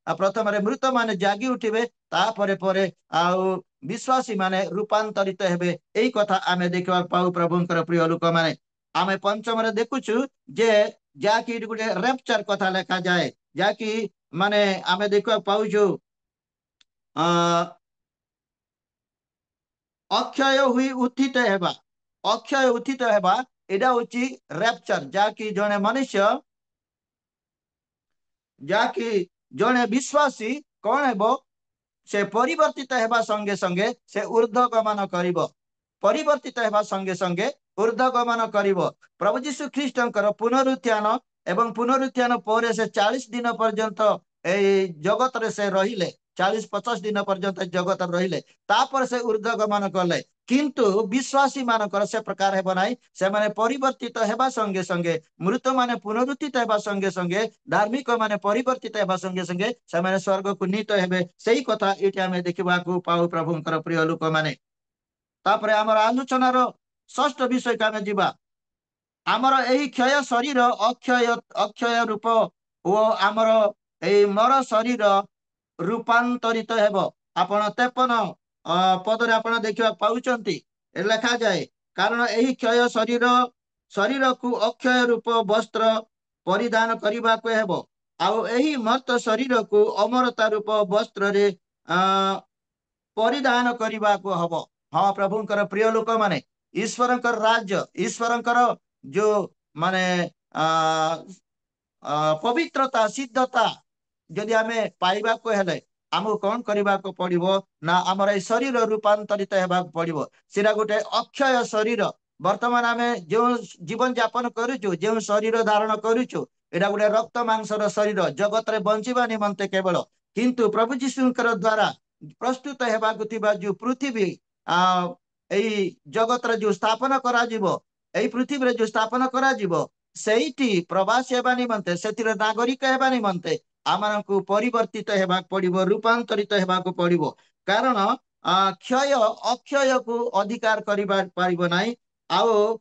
प्रथम मृत माने जागी उठिबे, तापरे परे आउ विश्वासी माने रूपांतरित हेबे। एई कथा आमे देखिबा पाऊ प्रभुंकर प्रिय लोक माने। आमे पंचम रे देखुछु जे जाकि गुटे रैप्चर कथा लेखा जाए, जाकि माने आमे देखिबा पाउछु अक्षय हुई उत्थित हेबा, अक्षय उत्थित हेबा एडा होची रैप्चर, जाकि जने मनुष्य, जाकि जने विश्वासी कौन हेबो, से परिवर्तित हेबा संगे संगे से ऊर्ध्वगमन करिबो, परिवर्तित हेबा संगे संगे ऊर्ध्वगमन करिबो। प्रभु यीशु ख्रीष्टंकर पुनरुत्थान एवं पुनरुत्थान पर से 40 दिन पर्यंत ए जगत रे से रहिले, 40-50 दिन पर्यंत जगत रहिले, तापर से ऊर्ध्वगमन कले। किंतु विश्वासी मानकर से प्रकार हेबो नाही, से माने परिवर्तित हेबा संगे संगे, मृत माने पुनरुत्थित हेबा संगे संगे, धार्मिक माने परिवर्तित हेबा संगे संगे से माने स्वर्ग को नीत हेबे। सेही कथा एठी आमे देखिबाकू पाऊ प्रभुंकर प्रिय लोक माने। तापरे हमर आलोचनार षष्ठ विषय का जिबा, आमर एही क्षय शरीर अक्षय अक्षय रूप ओ आमर एही मर शरीर रूपांतरित हेबो। आपण 53 पद रे आपण देखिबा पाउचंती, लेखा जाए, कारण एही क्षय शरीर शरीर को अक्षय रूप वस्त्र परिधान करबा को हेबो, आउ एही मर्त शरीर को अमरता रूप वस्त्र रे परिधान करबा को हबो। हाँ प्रभुंकर प्रिय लोक माने, ईश्वरंकर राज्य, ईश्वरंकर जो माने पवित्रता सिद्धता जदि आमे पाइबा को हेले आमको कौन करबा को पड़िबो ना, आमर ए शरीर रूपांतरित हेबा पड़िबो। सेरा गोटे अक्षय शरीर, वर्तमान आमे जो जीवन यापन करूछु, जो शरीर धारण करूछु, एटा गोटे रक्त मांसर शरीर, जगत रे बंचिबा निमंते केवल, किंतु प्रभु यीशुंकर द्वारा प्रस्तुत हेबा गुतिबा जो पृथ्वी एई जगत रे जो स्थापना करा जिवो, एई पृथ्वी रे जो स्थापना करा जिवो, सेठी प्रवासी हेबा निमंते, सेथिरे नागरिक हेबा निमंते आमनकु परिवर्तित हेबा पड़िबो, रूपांतरित हेबा को पड़िबो। कारण क्षय अक्षय को अधिकार करिबा पारिबो नाही। आउ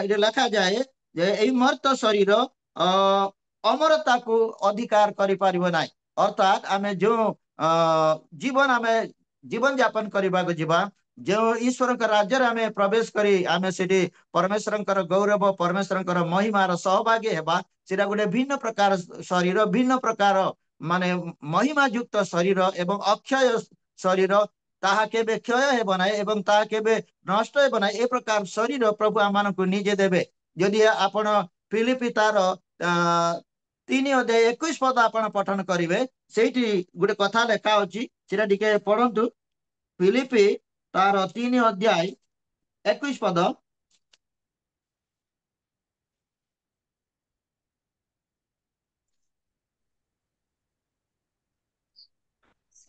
ये लिखा जाए जे एई मर्त शरीर अमरता को अधिकार करि पारिबो नाही। अर्थात आमे जो जीवन आमे जीवन यापन करबा को जीवा, जो ईश्वर का राज्य आमे प्रवेश करी आमे सेठी परमेश्वरंकर गौरव, परमेश्वरंकर महिमार सहभागी हेबा, सेटा गोटे भिन्न प्रकार शरीर, भिन्न प्रकार माने महिमा युक्त शरीर एवं अक्षय शरीर, ताहा केबे क्षय हेबो नाही एवं ताहा केबे नष्ट हेबो नाही। ए प्रकार शरीर प्रभु आमानकु निजे देबे। यदि आपण फिलिपि तार 3:21 पद आपण पठन करिवे, सेठी गोटे कथा लेखा अछि, सेटा टिके पढंतु। फिलिपि तार 3:21 पद,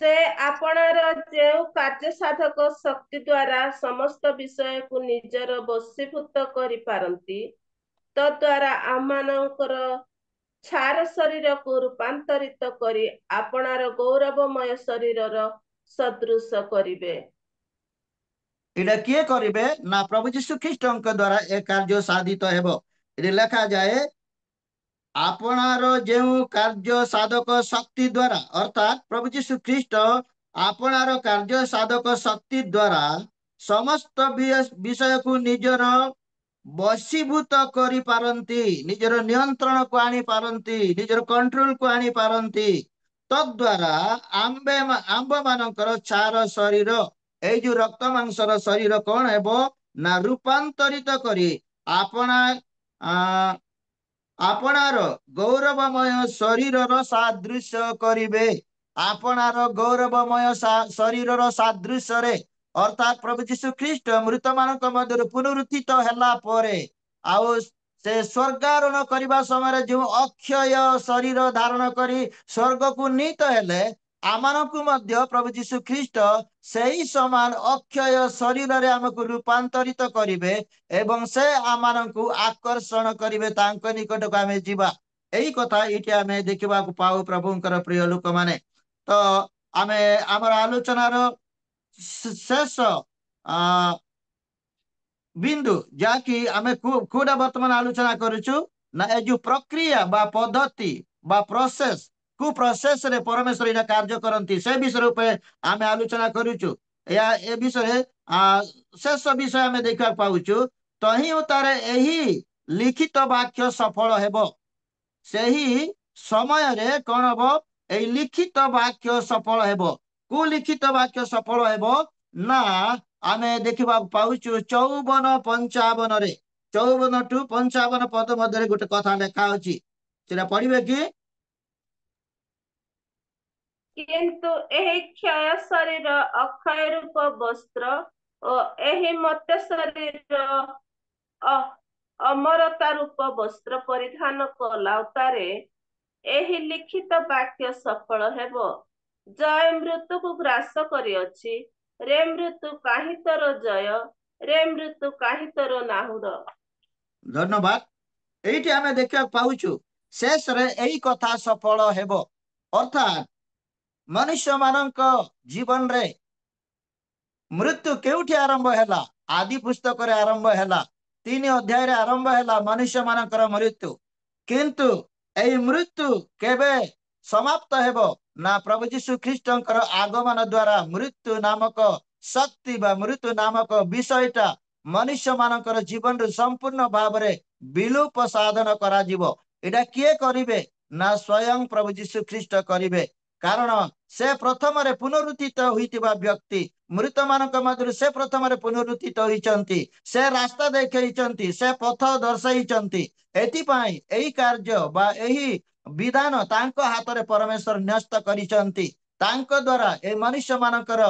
से आपणार जेउ कार्य साधक शक्ति द्वारा समस्त विषय को निजर वशीभूत करि पारंती, तद्वारा आमानकर छार शरीर को रूपांतरित करी आपणार गौरवमय शरीरर सदृश करिवे। एटा किए करिवे ना, प्रभु यीशु ख्रीष्टଙ୍କ द्वारा ए कार्य साधित हेबो। एटा लेखा जाए, आपणार जेउ कार्य साधक शक्ति द्वारा, अर्थात प्रभु यीशु ख्रीष्ट आपणार कार्य साधक शक्ति द्वारा समस्त विषय को निजर वशीभूत करि पारंती, निजर नियंत्रण को आनी पारंती, निजर कंट्रोल को आनी पारंती। तद्वारा आंब मानकर छार शरीर, ए जो रक्त मांसर शरीर कौन हेबो ना, रूपांतरित करी आपना आपणार गौरवमय शरीरर सादृश्य करिवे। आपणार गौरवमय शरीरर सादृश्य रे, अर्थात प्रभु यीशु ख्रीष्ट मृत मानक मध्य पुनरुत्थित हेला परे आउ से स्वर्गारोहण करबा समय जो अक्षय शरीर धारण करी स्वर्ग को नीत हेले, आमानकु मध्य प्रभु यीशु ख्रीष्ट सही समान अक्षय शरीर रे हमकु रूपांतरित करिवे एवं से आमानकु आकर्षण करिवे तांको निकट को आमे जीवा एही कथा इटी आमे देखिबा को पाऊ प्रभुंकर प्रिय लोक माने तो आमे हमर आलोचना रो शेष बिंदु जाकि आमे कोडा वर्तमान आलोचना करूछु ना ए जो प्रक्रिया बा पद्धति बा प्रोसेस कु प्रोसेस रे परमेश्वर इना कार्य करंती से विषय रूपे आमे आलोचना करूछु या ए विषय शेष विषय आमे देखा पाउछु तही उतारे एही लिखित वाक्य सफल हेबो सेही समय रे कोन हबो ए लिखित वाक्य सफल हेबो कु लिखित वाक्य सफल हेबो ना आमे देखिबा पाउछु 54-55 रे 54 टू 55 पद मध्य गोटे कथा लेखा अछि सेटा पढिबे कि किंतु एही क्षय शरीर अक्षय रूप वस्त्र और एही मत्य शरीर अमरता रूप वस्त्र परिधान कलाउतारे एही लिखित वाक्य सफल हेबो जय मृत्यु को ग्रास करी अछि रे मृत्यु काहि तोर जय रे मृत्यु काहि तोर नाहुर। धन्यवाद एठी आमे देखिया पाउछु शेष रे एही कथा सफल हेबो अर्थात मनुष्य मानक जीवन रे मृत्यु केउठी आरंभ हैला आदि पुस्तक रे आरंभ हैला 3 अध्याय रे आरंभ हैला मनुष्य मानकर मृत्यु किंतु एही मृत्यु केबे समाप्त हेबो ना प्रभु यीशु ख्रीष्टंकर आगमन द्वारा मृत्यु नामक शक्ति बा मृत्यु नामक विषयटा मनुष्य मानकर जीवन रे संपूर्ण भाव रे विलोप साधन करा जीवो एटा किए करिवे ना स्वयं प्रभु यीशु ख्रीष्ट करिवे कारण से प्रथम रे पुनरुत्थित होइतिबा व्यक्ति मृत मानक मध्य से प्रथम रे पुनरुत्थित होइचंती से रास्ता देखैचंती से पथ दर्शाइचंती एति पई एही कार्य बा एही विधान तांको हाथ रे परमेश्वर न्यस्त करिचंती तांको द्वारा ए मनुष्य मानकर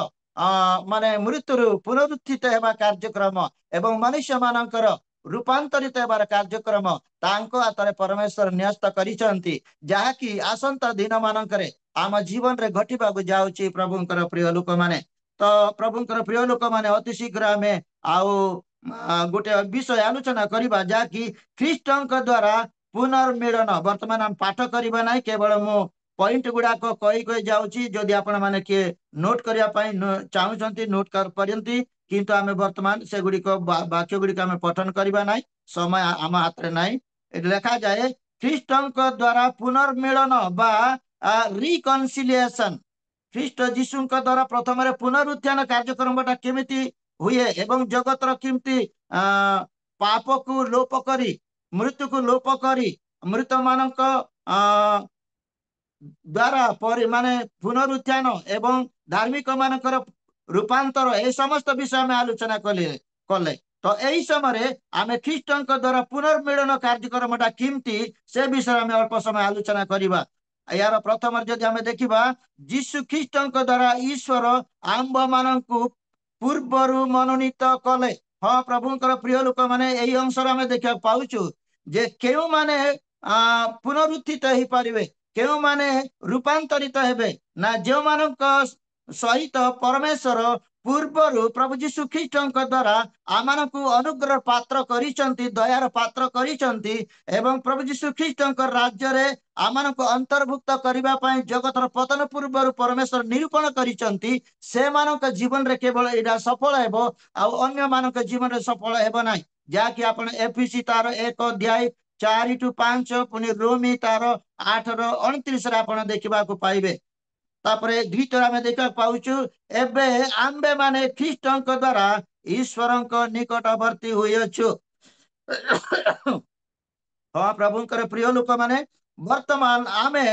माने मृत्यु पुनरुत्थित हेबा कार्यक्रम एवं मनुष्य मानकर रूपांतरित हेबार कार्यक्रम तांको हाथ रे परमेश्वर न्यस्त करिचंती जाकी आसंता दिन मानकरे आम जीवन रे घटिबाकू जाउची प्रभुंकर प्रिय लोक माने तो प्रभुंकर प्रिय लोक माने अति शीघ्र आमे आउ गोटे विषय आलोचना करिबा जाकी ख्रीष्टंक द्वारा पुनर्मिलन वर्तमान हम पाठ करिबा नै केवल मो पॉइंट गुडा को कहि जाउची जदि आपण माने के नोट करिया पई चाहुचंती नोट कर परंती किंतु आमे वर्तमान से गुडी को वाक्य गुडी आमे पठन करिबा नै समय आम हाथ रे नै लेखा जाए ख्रीष्टंक द्वारा पुनर्मिलन बा रिकन्सिलिएशन ख्रीष्ट जीशु द्वारा प्रथम पुनरुत्थान कार्यक्रम केमिति हुए एवं जगतर केमिति पाप को लोप करी मृत्यु को लोप करी मृत मानक द्वारा माने पुनरुत्थान एवं धार्मिक मानकर रूपांतर ए समस्त विषय में आलोचना कले तो यही समय आमे ख्रीष्टंक द्वारा पुनर्मिलन कार्यक्रम केमिति से विषय में अल्प समय आलोचना करिबा यार प्रथम जदि आमे देखिबा यीशु ख्रीष्टंक द्वारा ईश्वर आंब मानकु पूर्वरु मनोनीत कले हाँ प्रभुंकर प्रिय लोक माने एही अंशर आमे देखा पाउछु जे केउ माने पुनरुत्थित हेई पारिबे केउ माने रूपांतरित हेबे ना जे मानक सहित परमेश्वर पूर्वरु प्रभु यीशु ख्रीष्टंक द्वारा आमानकु अनुग्रह पात्र करिसंती दयार पात्र करिसंती एवं प्रभु यीशु ख्रीष्टंक राज्य रे आमानकु अंतर्भुक्त करिबा पई जगतर पतन पूर्वरु परमेश्वर निरूपण करिसंती से मानक जीवन रे केवल एडा सफल हेबो आ अन्य मानक जीवन रे सफल हेबो नै जाकि आपण एफएसी तार 1 अध्याय 4 टू 5 पुनी रोमी तार 8 रो 29 रे आपण देखिबा को पाइबे तापरे द्वितीय आमे देखा पाउछु एबे आम्बे माने ख्रीष्टंक द्वारा ईश्वरंक निकटवर्ती होइछु हाँ प्रभुंकर प्रिय लोक माने वर्तमान आमे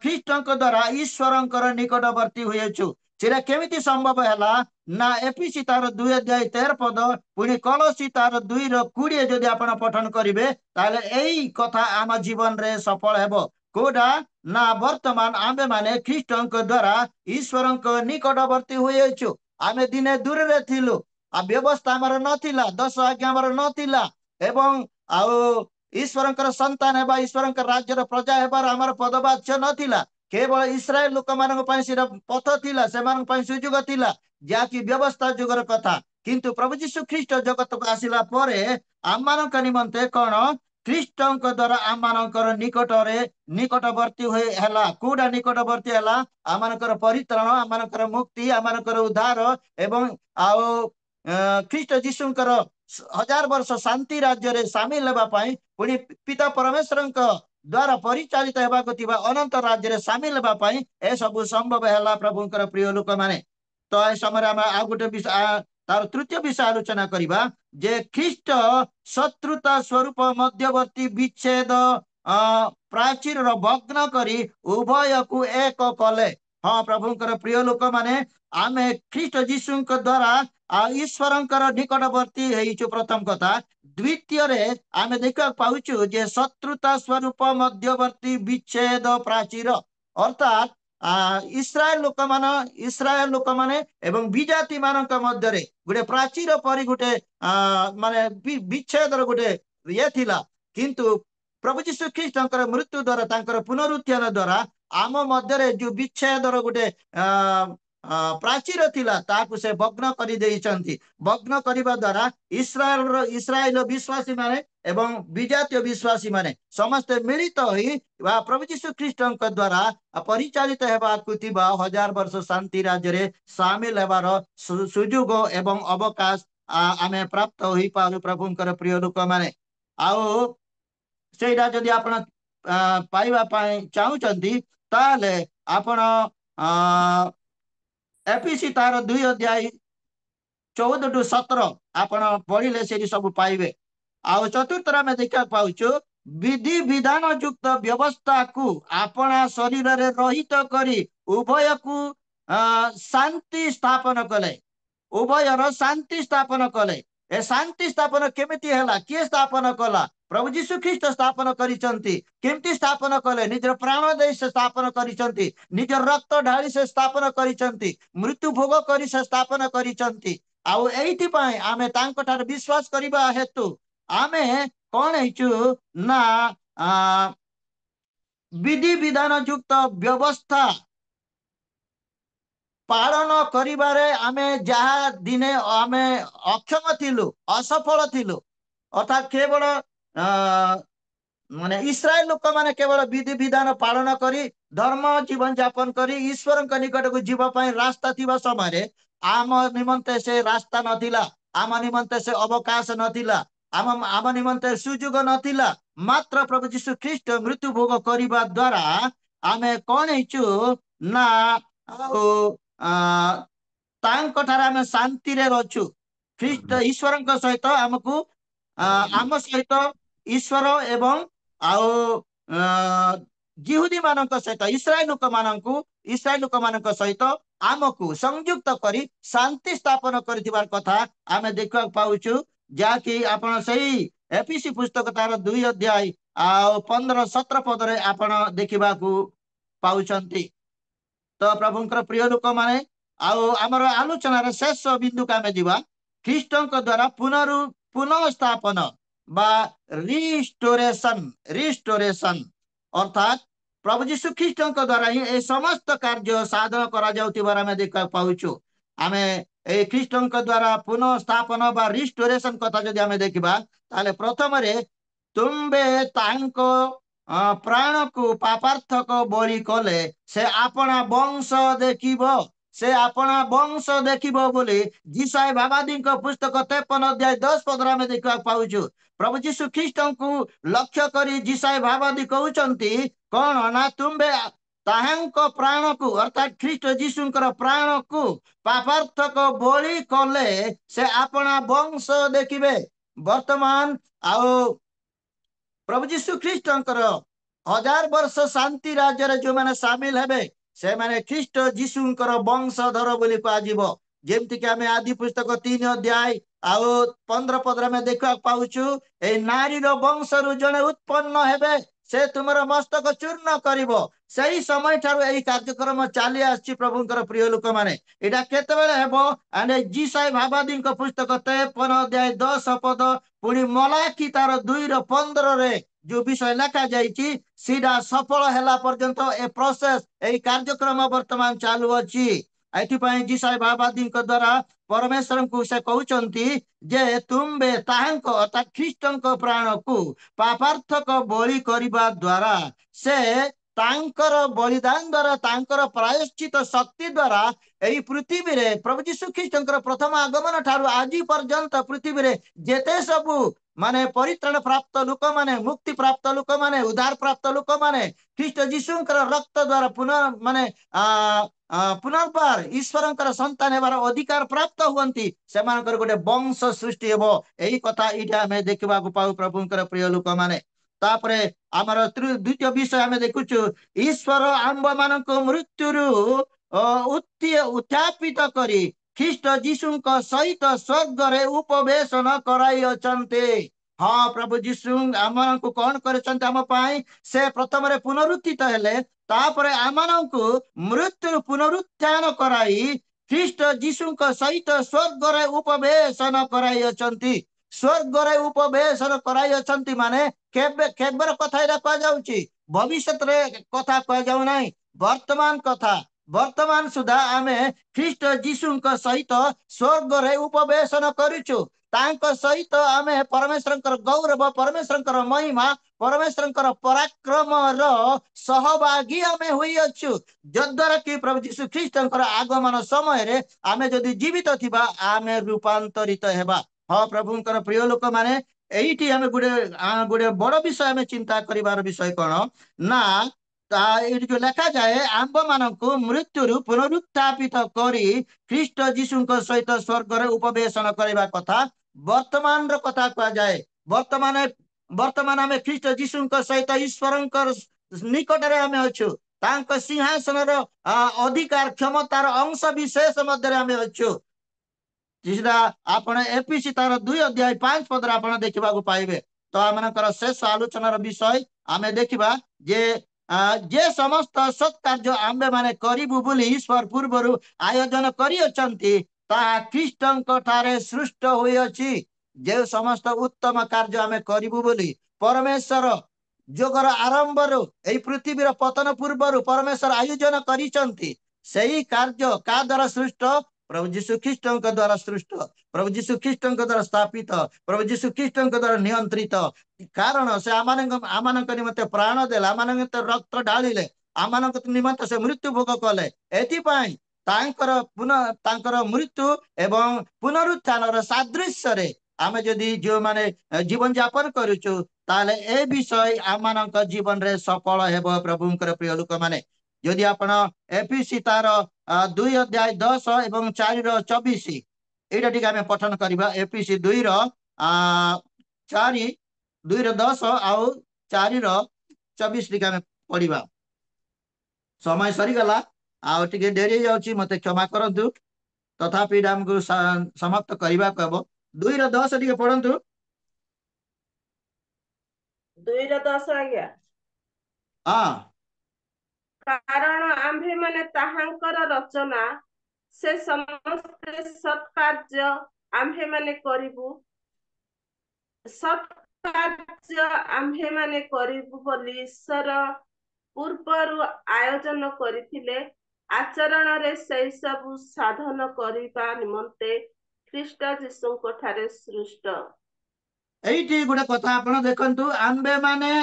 ख्रीष्टंक द्वारा ईश्वरंकर निकटवर्ती होइछु सेरा केमिति संभव हैला ना एफएसी तार 2 अध्याय 13 पद पुनी कलोसी तार 2 रो 20 जदि आपण पठन करिवे ताले एई कथा आम जीवन रे सफल हेबो कोडा ना वर्तमान आमे माने ख्रीष्टंक द्वारा ईश्वरंक निकटवर्ती होइछु आमे दिने दूर रे थिलु आ व्यवस्था हमर नथिला 10 आज्ञा हमर नथिला एवं आउ ईश्वरंकर संतान हेबा ईश्वरंकर राज्यर प्रजा हेबार हमर पदवाच्य नथिला केवल इस्राएल लोक मान पथ थिला सेमान पई सुजुग थिला जाकि व्यवस्था जुगर कथा किंतु प्रभु यीशु ख्रीष्ट जगत को आसिला परे आम निमंते कौन ख्रीष्ट द्वारा आम निकट निकटवर्ती है कौटा निकटवर्ती है आम परित्राण आम मुक्ति आम उद्धार एवं आउ ख्रीष्ट जीशुकर 1000 वर्ष शांति राज्य रे सामिल होगापाई पुणी पिता परमेश्वर द्वारा परिचालित होगा अनंत राज्य रे सामिल होगापाई ए सब संभव है प्रभुंकर प्रिय लोक मैंने तो ए समय आम आ गोटे विषय तार तृतीय विषय आलोचना करवा जे ख्रीष्ट शत्रुता स्वरूप मध्यवर्ती विच्छेद प्राचीर भग्न करी उभय को एक कले। हाँ प्रभुंकर प्रिय लोक मैंने आमे ख्रीष्ट जीशु द्वारा ईश्वर निकटवर्ती हो प्रथम कथा द्वितीय रे आमे देखा पाउछु जे शत्रुता स्वरूप मध्यवर्ती विच्छेद प्राचीर अर्थात इस्राएल लोक माने एवं विजाति मानक मध्य गोटे प्राचीर परि गोटे माने विच्छेद गोटे ये थिला किंतु प्रभु यीशु ख्रीष्ट मृत्यु द्वारा पुनरुत्थान द्वारा आम मध्य जो विच्छेद गोटे प्राचीर थिला ताकु से भग्न करि देइचंती भग्न करिबा द्वारा इस्राएल विश्वासी माने एवं विजातीय विश्वासी माने समस्त मिलित होई प्रभु यीशु ख्रीष्ट द्वारा परिचालित हेबाकु थिबा 1000 वर्ष शांति राज्य रे शामिल हेबार सुजुग एवं अवकाश आमे प्राप्त होई पारु प्रभुंकर प्रिय लोक माने आउ सेटा जदि आपण पाइबा पाई चाहुचंती ताले आपण एपीसी तार 2 अध्याय 14 टू 17 आपण पढ़िले से सब पाइबे आउ चतुर्थ में देखा पाउछु विधि विधान युक्त व्यवस्था को अपना शरीर रे रहित करी उभय को शांति स्थापन कले उभयर शांति स्थापन कले ए शांति स्थापन केमिति हैला किए स्थापन कला प्रभु यीशु ख्रीष्ट स्थापन करिसंती केमती स्थापन कले निजर प्राण दे से स्थापन करिसंती निजर रक्त ढाली से स्थापन करिसंती मृत्यु भोग करी से स्थापन करिसंती आउ एइथि पय आमे तांको ठार विश्वास करिबा हेतु आमे कोन हेचु ना विधि विधान युक्त व्यवस्था पालन करिबारे आमे जहा दिने आमे अक्षम थिलु असफल थिलु अर्थात केवल माने इस्राएल लोक माने केवल विधि विधान पालन करी धर्म जीवन यापन करी ईश्वर निकट को जीवा पाई रास्ता थिबा समय आम निमंते से रास्ता नथिला आम निमंते से अवकाश नथिला आम निमंते सुजुग नथिला मात्र प्रभु यीशु ख्रीष्ट मृत्यु भोग करिबा द्वारा आमे कोन हेचु ना तांको ठार आमे शांति रे रहछु ख्रीष्ट ईश्वर सहित आमको आम सहित ईश्वर एवं आउ जिहुदी मानक सहित इस्राएल लोक मानक सहित आमको संयुक्त करी शांति स्थापन कर कथा आमे देखा पाउछु जाकि आपण सही एपीसी पुस्तक तार 2 अध्याय 15-17 पद रे आपण देखिबा को पाउचंती तो प्रभुंकर प्रिय लोक माने आउ हमर आलोचना रे शेष बिंदु का में दिबा ख्रीष्टन द्वारा पुनः स्थापन बा रिस्टोरेशन अर्थात प्रभु यीशु ख्रीष्ट द्वारा ही ए समस्त कार्य साधन करा जाउतिबार में देखा पाउछु आमे ए ख्रीष्ट द्वारा पुनः स्थापन बा रिस्टोरेशन कथा जदि आमे देखिबा ताले प्रथम रे तुम्बे तांको प्राण को पापार्थक बलि कले से अपना वंश देखिबो से अपना वंश देखिबो बोली जिसाई भावादी पुस्तक 53 अध्याय 10 पद में देखा पाउछु प्रभु यीशु ख्रीष्ट को लक्ष्य करी जिसाई भावादी कहउचंती कौन ना तुम्बे ताहांको प्राण को अर्थात ख्रीष्ट यीशुंकर प्राण को पापार्थक बलि कले से अपना वंश देखिबे वर्तमान आउ प्रभु यीशु ख्रीष्टंकर 1000 वर्ष शांति राज्य रे जो माने शामिल हेबे से माने ख्रीष्ट यीशुंकर वंशधर बोली कहजिवो जेमति कि आमे आदि पुस्तक 3 अध्याय आउ 15 पद में देखा पाउछु ए नारी रो वंश रु जने उत्पन्न हेबे से तुमर मस्तक चूर्ण करिवो सही समय ठारू एही कार्यक्रम चाली आछि प्रभुंकर प्रिय लोक माने एटा केते बेले हेबो आने जीसाई भावादी पुस्तक 53 अध्याय 10 पद पुनी मलाकी तार 2 रो 15 रे जो विषय लिखा जाइए सीधा सफल है पर्यंत ए प्रोसेस ए कार्यक्रम वर्तमान चालू अच्छी एथिपाई जिसाई बाबादी द्वारा परमेश्वर को से कहते जे तुम्बे ताहांको अर्थात ख्रीष्टन प्राण को पापार्थक बलि करने द्वारा से तांकर बलिदान द्वारा तांकर प्रायश्चित शक्ति द्वारा यही पृथ्वी रे प्रभु यीशु ख्रीष्टंकर प्रथम आगमन ठारू आज पर्यंत पृथ्वी रे जेते सबु माने परित्राण प्राप्त लोक माने मुक्ति प्राप्त लोक माने उद्धार प्राप्त लोक माने ख्रीष्ट यीशुंकर रक्त द्वारा पुनः माने पुनर्बार ईश्वरंकर संतान हेबार अधिकार प्राप्त हुअंती सेमानकर गोटे वंश सृष्टि हेबो एही कथा इटा हमें देखिबा को पाऊ प्रभुंकर प्रिय लोक माने तापरे आमर द्वितीय विषय हमें देखुछु ईश्वर आंब मानक मृत्युरु उत्थापित करी ख्रीष्ट जीशुंक सहित स्वर्ग रे उपवेशन कराई अछंते। हाँ प्रभु जीशु आम को कौन करछंते आम पाई से प्रथम रे पुनरुत्थित हेले तापरे आमनकु मृत्यु पुनरुत्थान कराई ख्रीष्ट जीशुंक सहित स्वर्ग रे उपवेशन कराई अछंती। स्वर्ग रे उपवेशन कराई अछंती माने केबे केबर कथा इरा कह जाउची भविष्यत रे कथा कह जाउ नाही वर्तमान कथा वर्तमान सुधा आमे ख्रीष्ट जीशुंक सहित स्वर्ग रे उपवेशन करिछु तांको सहित आमे परमेश्वरंकर गौरव परमेश्वरंकर महिमा परमेश्वरंकर पराक्रम रो सहभागी आमे होई अछु जद्वारा कि प्रभु यीशु ख्रीष्टंकर आगमन समय रे आमे जदि जीवित थिबा आमे रूपांतरित हेबा। हाँ प्रभुंकर प्रिय लोक माने एइटी आमे गुडे गुडे बड़ विषय आमे चिंता करिवार विषय कोन ना जो लेखा जाए आंब मानक मृत्यु पुनरुत्थापित करी ख्रीष्ट जीशुंक सहित स्वर्ग रे उपवेशन करबा कथा वर्तमान रो कथा कह जाए वर्तमान वर्तमान आमे ख्रीष्ट जीशुंक सहित ईश्वरंकर निकट रे आमे अछु तांक सिंहासन रो अधिकार क्षमतार अंश विशेष मध्य आमे अछु जिसदा आपण एपीसी तार 2 अध्याय 5 पद आपण देखिबा को पाइबे। तो आमनकर शेष आलोचनार विषय आमे देखिबा जे समस्त सत्कार्य आंबे माने करिबु बोली ईश्वर पूर्वरु आयोजन करी अछंती ता ख्रीष्टंक ठारे सृष्ट होई अछि जे समस्त उत्तम कार्य आमे करिबु बोली परमेश्वर जोगर आरंभरु एई पृथ्वीर पतन पूर्वरु परमेश्वर आयोजन करिसंती सेही कार्य का द्वारा सृष्ट प्रभु यीशु ख्रीष्टंक द्वारा सृष्ट प्रभु यीशु ख्रीष्टंक द्वारा स्थापित प्रभु यीशु ख्रीष्टंक द्वारा नियंत्रित कारण से आमानक निमंते प्राण देला आमानक रक्त ढालिले आमानक निमंते से मृत्यु भोग कले एथिपाई तांकर मृत्यु एवं पुनरुत्थानर सादृश्य रे आमे जदि जो माने जीवन यापन करूछु ताले ए विषय आमानक जीवन रे सफल हेबो प्रभुंकर प्रिय लोक माने यदि आपण एपीसी तार 2 अध्याय 10 एवं 4 रो 24 एटा ठीक आमे पठन करबा एपीसी 2 रो 4 2 रो 10 आउ 4 रो 24 ठीक आमे पढिबा समय सरी गला आ टिके देरी जाउची मते क्षमा करंतु तथापि हमको समाप्त करबा कहबो 2 रो 10 टिके पढंतु 2 रो 10 आज्ञा हां कारण आम्भे माने ताहांकर रचना से समस्त सत्कार्य आम्भे माने करिबु सत्कार्य आम्भे माने करिबु बोली ईश्वर पूर्वरु आयोजन करिथिले आचरण रे सेई सब साधन करिबा निमंते ख्रीष्ट जीशुंक ठारे सृष्ट एइटी गुडे कथा आपण देखंतु आंबे माने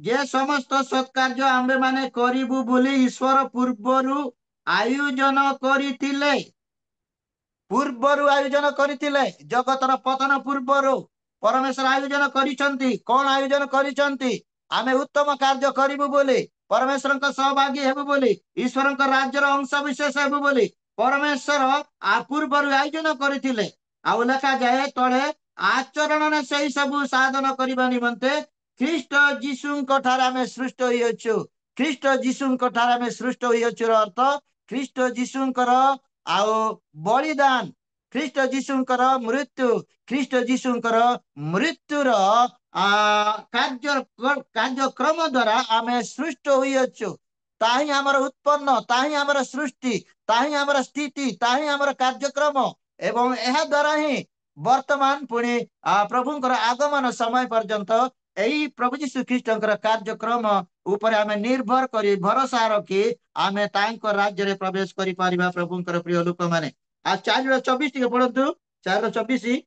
जे समस्त सत्कार्य आंबे माने करिबु बोली ईश्वर पूर्वरु आयोजन करिथिले जगतर पतन पूर्वरु परमेश्वर आयोजन करिसंती कोन आयोजन करिसंती आमे उत्तम कार्य करिबु बोली परमेश्वरक सहभागी हेबु बोली ईश्वरक राज्यर अंश विशेष हेबु बोली परमेश्वर पूर्वरु आयोजन करिथिले आ लेखा जाए तळे आचरण ने सही सब साधन करबा निमंते ख्रीष्ट जीशुंक ठारे आमे सृष्ट होई अछु ख्रीष्ट जीशुंक ठारे आमे सृष्ट होई अछु अर्थ ख्रीष्ट जीशुंकर आउ बलिदान ख्रीष्ट जीशुंकर मृत्यु ख्रीष्ट जीशुंकर मृत्युर कार्यक्रम द्वारा आमे सृष्ट होई अछु ताही हमर उत्पन्न ताही हमर सृष्टि ताही हमर स्थिति ताही हमर कार्यक्रम एवं एहा द्वारा ही वर्तमान पुणी प्रभुंकर आगमन समय पर्यंत एई प्रभु जीशु ख्रीष्टंकर कार्यक्रम ऊपर आमे निर्भर करी भरोसा रखी आमे तांको राज्य रे प्रवेश करी परिबा प्रभुंकर प्रिय लोक माने आ 4:24 टिके पढंतु 4:24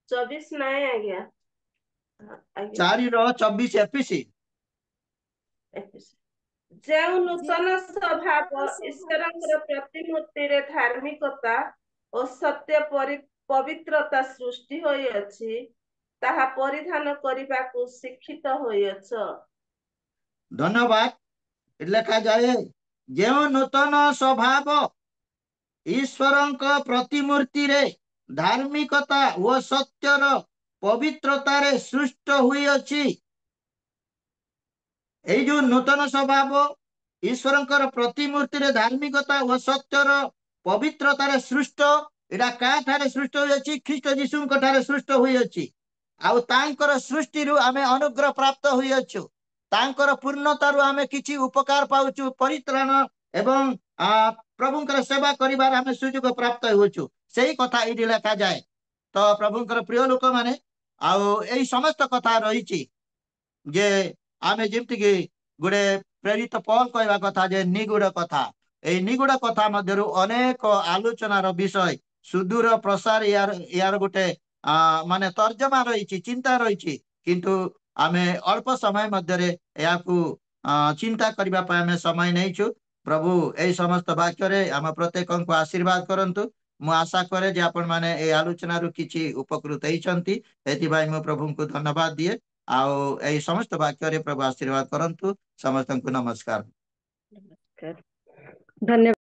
24 ନାଇଁ ଆଜ୍ଞା। ଆଜ୍ଞା 4:24 ଏପିସି ଯେଉଁ ନୂତନ ଯେଉଁ ସ୍ୱଭାବ ଈଶ୍ୱରଙ୍କର ପ୍ରତିମୂର୍ତ୍ତିରେ ଧାର୍ମିକତା ଓ ସତ୍ୟ ପବିତ୍ରତା ସୃଷ୍ଟି ହୋଇଅଛି ତାହା ପରିଧାନ କରିବାକୁ ଶିକ୍ଷିତ ହୋଇଅଛ। धन्यवाद लिखा जाए जो नूतन स्वभाव ईश्वरଙ୍କ प्रतिमूर्ति रे धार्मिकता व सत्यर पवित्रता रे सृष्ट हुई अछि एई जो नूतन स्वभाव ईश्वरଙ୍କର प्रतिमूर्ति रे धार्मिकता व सत्यर पवित्रता रे सृष्ट एटा का ठारे सृष्ट होई अछि ख्रीष्ट यीशुଙ୍କ ठारे सृष्ट होई अछि आउ तांकर सृष्टि रु आमे अनुग्रह प्राप्त होई अछु तांकर पूर्णता रु आमे किछि उपकार पाउछु परित्राण एवं प्रभुंकर सेवा करिबार आमे सुयोग प्राप्त होछु सेही कथा इडी लेखा जाए तो प्रभुंकर प्रिय लोक माने आउ एई समस्त कथा रहिछि जे आमे जेमति कि गुडे प्रेरित पौल कहवा कथा जे निगुड़ कथा एई निगुड़ कथा मध्यरु अनेक आलोचनार विषय सुदूर प्रसार यार गोटे माने तर्जमा रहिछि चिंता रहिछि किंतु आमे अल्प समय मध्यरे याकू चिंता करबा पय आमे समय नैछु प्रभु एई समस्त वाक्य रे आम प्रत्येक को आशीर्वाद करंतु मु आशा करे जे आपण माने ए आलोचना रु किछि उपकृत हेचंती एति भाई मु प्रभु को धन्यवाद दिए आउ एई समस्त वाक्य रे प्रभु आशीर्वाद करंतु समस्त को नमस्कार धन्यवाद।